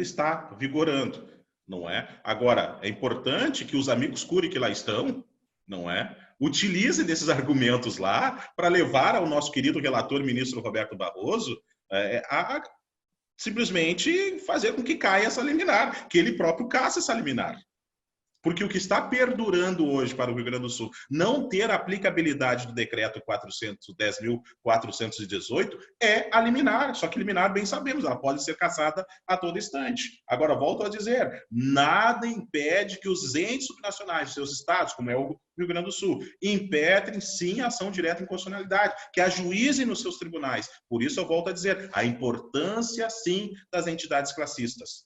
está vigorando, não é? Agora, é importante que os amigos Cury que lá estão, não é? Utilizem desses argumentos lá para levar ao nosso querido relator, ministro Roberto Barroso, a simplesmente fazer com que caia essa liminar, que ele próprio caça essa liminar. Porque o que está perdurando hoje para o Rio Grande do Sul não ter a aplicabilidade do decreto 10.418 é a liminar. Só que liminar, bem sabemos, ela pode ser cassada a todo instante. Agora, volto a dizer, nada impede que os entes subnacionais de seus estados, como é o Rio Grande do Sul, impetrem sim a ação direta em constitucionalidade, que ajuizem nos seus tribunais. Por isso, eu volto a dizer, a importância sim das entidades classistas.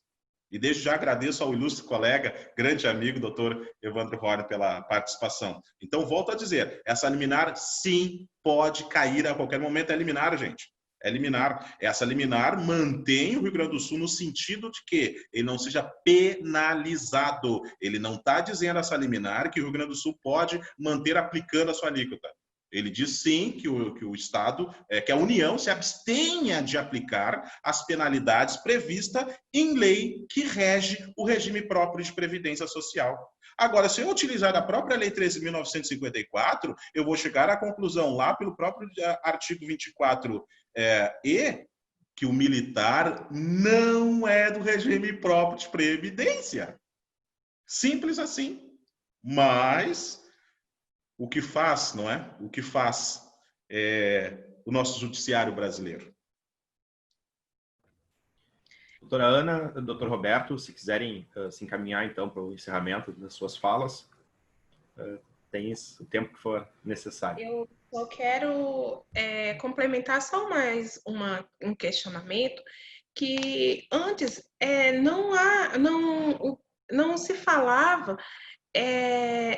E desde já agradeço ao ilustre colega, grande amigo, doutor Evandro Horn, pela participação. Então, volto a dizer, essa liminar, sim, pode cair a qualquer momento. É liminar, gente. É liminar. Essa liminar mantém o Rio Grande do Sul no sentido de que ele não seja penalizado. Ele não está dizendo essa liminar que o Rio Grande do Sul pode manter aplicando a sua alíquota. Ele diz sim que o Estado, que a União se abstenha de aplicar as penalidades previstas em lei que rege o regime próprio de previdência social. Agora, se eu utilizar a própria Lei 13.954, eu vou chegar à conclusão lá pelo próprio artigo 24 que o militar não é do regime próprio de previdência. Simples assim. Mas o que faz, não é? O que faz o nosso judiciário brasileiro. Doutora Ana, doutor Roberto, se quiserem se encaminhar, então, para o encerramento das suas falas, tem o tempo que for necessário. Eu só quero complementar só mais um questionamento, que antes não se falava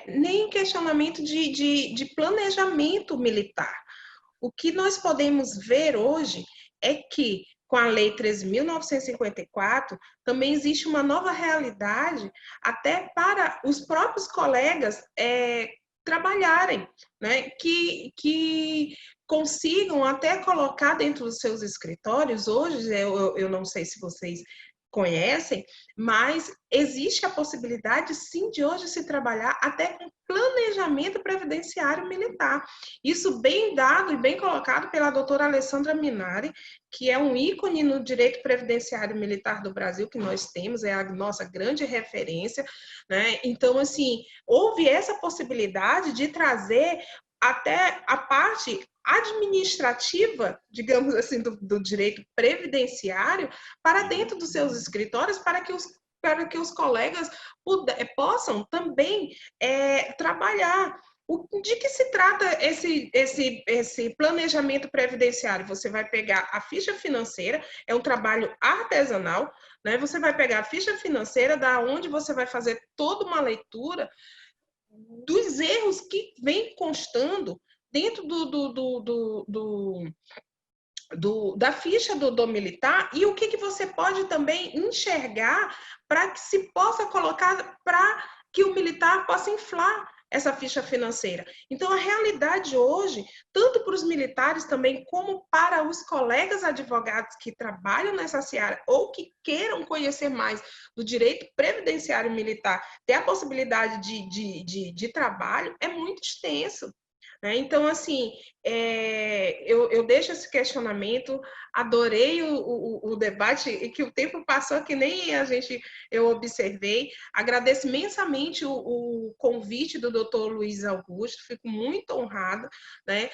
nem questionamento de planejamento militar. O que nós podemos ver hoje é que, com a Lei 13.954, também existe uma nova realidade até para os próprios colegas trabalharem, né? Que consigam até colocar dentro dos seus escritórios. Hoje, eu não sei se vocês conhecem, mas existe a possibilidade, sim, de hoje se trabalhar até com planejamento previdenciário militar. Isso bem dado e bem colocado pela doutora Alessandra Minari, que é um ícone no direito previdenciário militar do Brasil, que nós temos, é a nossa grande referência, né? Então, assim, houve essa possibilidade de trazer até a parte administrativa, digamos assim, do direito previdenciário para dentro dos seus escritórios, para que os colegas possam também trabalhar. De que se trata esse planejamento previdenciário? Você vai pegar a ficha financeira, é um trabalho artesanal, né? Você vai pegar a ficha financeira, da onde você vai fazer toda uma leitura dos erros que vem constando dentro da ficha do militar, e o que você pode também enxergar para que se possa colocar, para que o militar possa inflar essa ficha financeira. Então, a realidade hoje, tanto para os militares também, como para os colegas advogados que trabalham nessa seara ou que queiram conhecer mais do direito previdenciário militar, ter a possibilidade de trabalho, é muito extenso. Então, assim, eu deixo esse questionamento, adorei o debate, e que o tempo passou que nem eu observei. Agradeço imensamente o convite do doutor Luiz Augusto, fico muito honrada, né,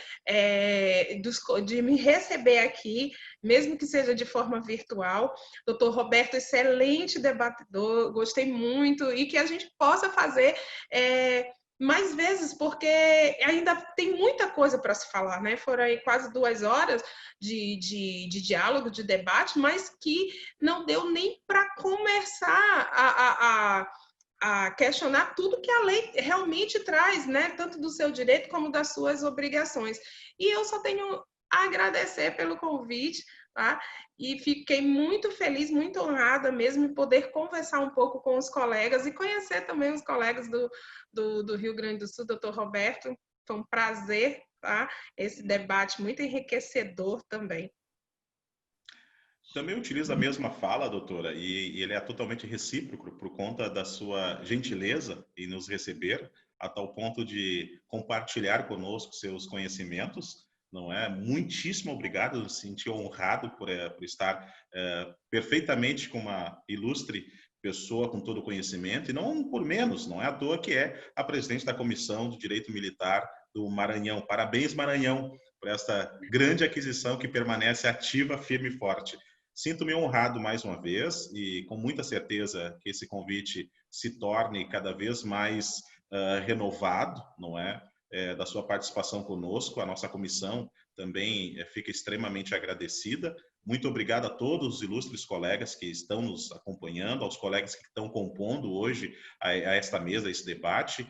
de me receber aqui, mesmo que seja de forma virtual. Doutor Roberto, excelente debatedor, gostei muito, e que a gente possa fazer mais vezes, porque ainda tem muita coisa para se falar, né? Foram aí quase 2 horas de diálogo, de debate, mas que não deu nem para começar a questionar tudo que a lei realmente traz, né? Tanto do seu direito como das suas obrigações. E eu só tenho a agradecer pelo convite, tá? E fiquei muito feliz, muito honrada mesmo em poder conversar um pouco com os colegas e conhecer também os colegas do Rio Grande do Sul, doutor Roberto. Foi um prazer, tá? Esse debate muito enriquecedor também. Também utilizo a mesma fala, doutora, e ele é totalmente recíproco por conta da sua gentileza em nos receber, a tal ponto de compartilhar conosco seus conhecimentos, não é? Muitíssimo obrigado, eu me senti honrado por estar perfeitamente com uma ilustre pessoa com todo o conhecimento, e não por menos, não é à toa que é a presidente da Comissão de Direito Militar do Maranhão. Parabéns, Maranhão, por esta grande aquisição que permanece ativa, firme e forte. Sinto-me honrado mais uma vez e com muita certeza que esse convite se torne cada vez mais renovado, não é? Da sua participação conosco. A nossa comissão também fica extremamente agradecida. Muito obrigado a todos os ilustres colegas que estão nos acompanhando, aos colegas que estão compondo hoje a esta mesa, a esse debate.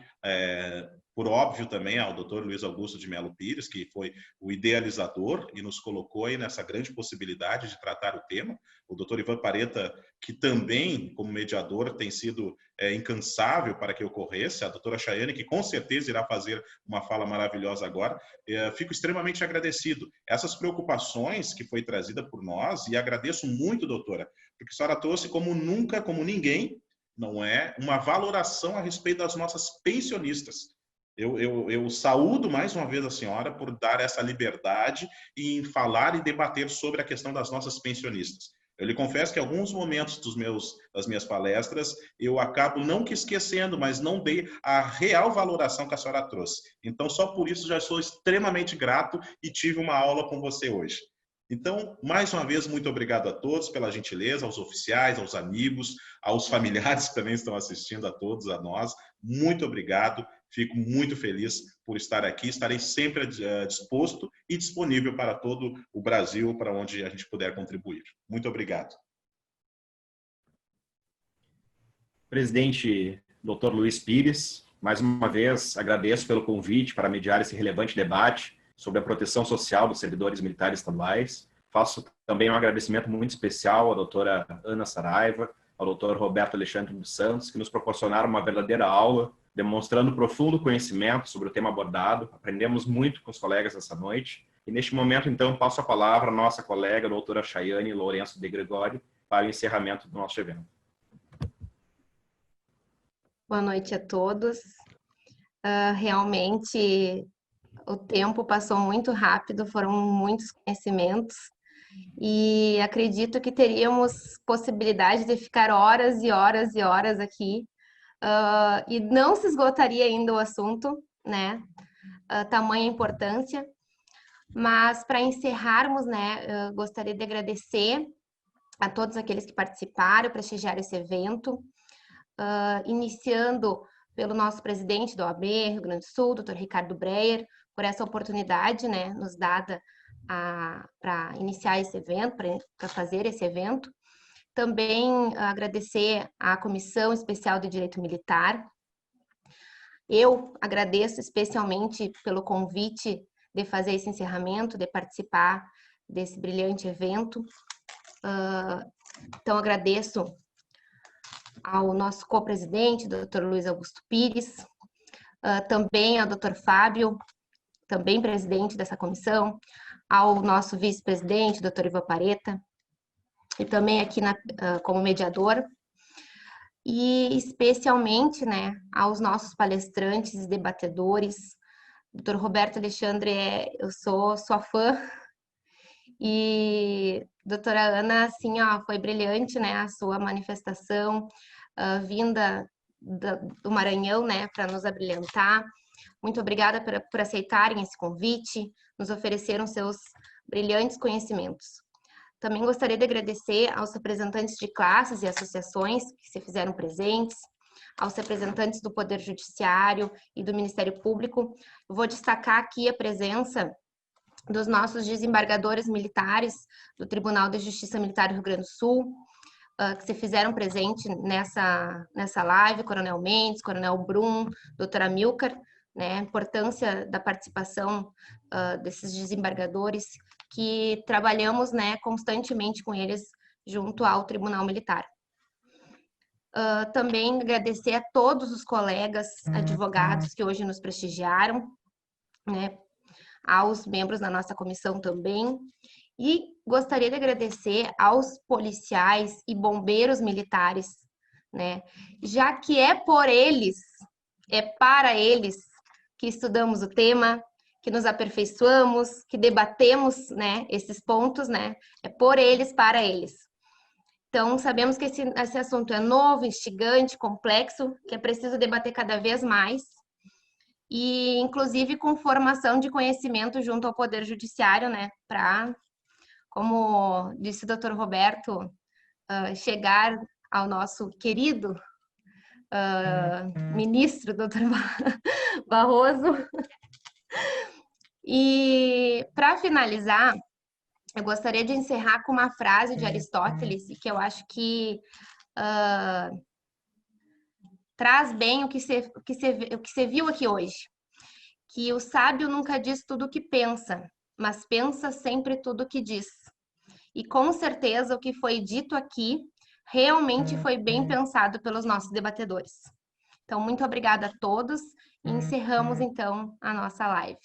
Por óbvio também ao Dr. Luiz Augusto de Melo Pires, que foi o idealizador e nos colocou aí nessa grande possibilidade de tratar o tema. O Dr. Ivan Pareta, que também, como mediador, tem sido incansável para que ocorresse. A doutora Chayane, que com certeza irá fazer uma fala maravilhosa agora. Fico extremamente agradecido. Essas preocupações que foi trazida por nós, e agradeço muito, doutora, porque a senhora trouxe como nunca, como ninguém, não é, uma valoração a respeito das nossas pensionistas. Eu saúdo mais uma vez a senhora por dar essa liberdade em falar e debater sobre a questão das nossas pensionistas. Eu lhe confesso que em alguns momentos das minhas palestras eu acabo não que esquecendo, mas não dei a real valoração que a senhora trouxe. Então, só por isso já sou extremamente grato e tive uma aula com você hoje. Então, mais uma vez, muito obrigado a todos pela gentileza, aos oficiais, aos amigos, aos familiares que também estão assistindo, a todos, a nós. Muito obrigado. Fico muito feliz por estar aqui. Estarei sempre disposto e disponível para todo o Brasil, para onde a gente puder contribuir. Muito obrigado. Presidente Dr. Luiz Pires, mais uma vez agradeço pelo convite para mediar esse relevante debate sobre a proteção social dos servidores militares estaduais. Faço também um agradecimento muito especial à doutora Ana Saraiva, ao doutor Roberto Alexandre dos Santos, que nos proporcionaram uma verdadeira aula, demonstrando profundo conhecimento sobre o tema abordado. Aprendemos muito com os colegas essa noite. E neste momento, então, passo a palavra à nossa colega, a doutora Chayane Lourenço de Gregório, para o encerramento do nosso evento. Boa noite a todos. Realmente, o tempo passou muito rápido, foram muitos conhecimentos, e acredito que teríamos possibilidade de ficar horas e horas e horas aqui, e não se esgotaria ainda o assunto, né? Tamanha importância. Mas, para encerrarmos, né, gostaria de agradecer a todos aqueles que participaram, prestigiaram esse evento, iniciando pelo nosso presidente da OAB, Rio Grande do Sul, Dr. Ricardo Breyer, por essa oportunidade, né, nos dada para iniciar esse evento, para fazer esse evento. Também agradecer à Comissão Especial de Direito Militar. Eu agradeço especialmente pelo convite de fazer esse encerramento, de participar desse brilhante evento. Então, agradeço ao nosso co-presidente, Dr. Luiz Augusto Pires, também ao Dr. Fábio, também presidente dessa comissão, ao nosso vice-presidente, Dr. Ivan Pareta, e também aqui como mediador, e especialmente, né, aos nossos palestrantes e debatedores. Dr. Roberto Alexandre, eu sou sua fã, e doutora Ana, assim, ó, foi brilhante, né, a sua manifestação, vinda do Maranhão, né, para nos abrilhantar. Muito obrigada por aceitarem esse convite, nos ofereceram seus brilhantes conhecimentos. Também gostaria de agradecer aos representantes de classes e associações que se fizeram presentes, aos representantes do Poder Judiciário e do Ministério Público. Eu vou destacar aqui a presença dos nossos desembargadores militares do Tribunal de Justiça Militar do Rio Grande do Sul, que se fizeram presente nessa live, Coronel Mendes, Coronel Brum, doutora Milcar, né, a importância da participação desses desembargadores, que trabalhamos, né, constantemente com eles junto ao Tribunal Militar. Também agradecer a todos os colegas advogados que hoje nos prestigiaram, né, aos membros da nossa comissão também, e gostaria de agradecer aos policiais e bombeiros militares, né, já que é por eles, é para eles que estudamos o tema, que nos aperfeiçoamos, que debatemos, né, esses pontos, né, é por eles, para eles. Então, sabemos que esse assunto é novo, instigante, complexo, que é preciso debater cada vez mais, e inclusive com formação de conhecimento junto ao Poder Judiciário, né, para, como disse o Dr. Roberto, chegar ao nosso querido ministro, Dr. Barroso. E, para finalizar, eu gostaria de encerrar com uma frase de Aristóteles, que eu acho que traz bem o que você viu aqui hoje. Que o sábio nunca diz tudo o que pensa, mas pensa sempre tudo o que diz. E com certeza o que foi dito aqui realmente foi bem pensado pelos nossos debatedores. Então, muito obrigada a todos e encerramos então a nossa live.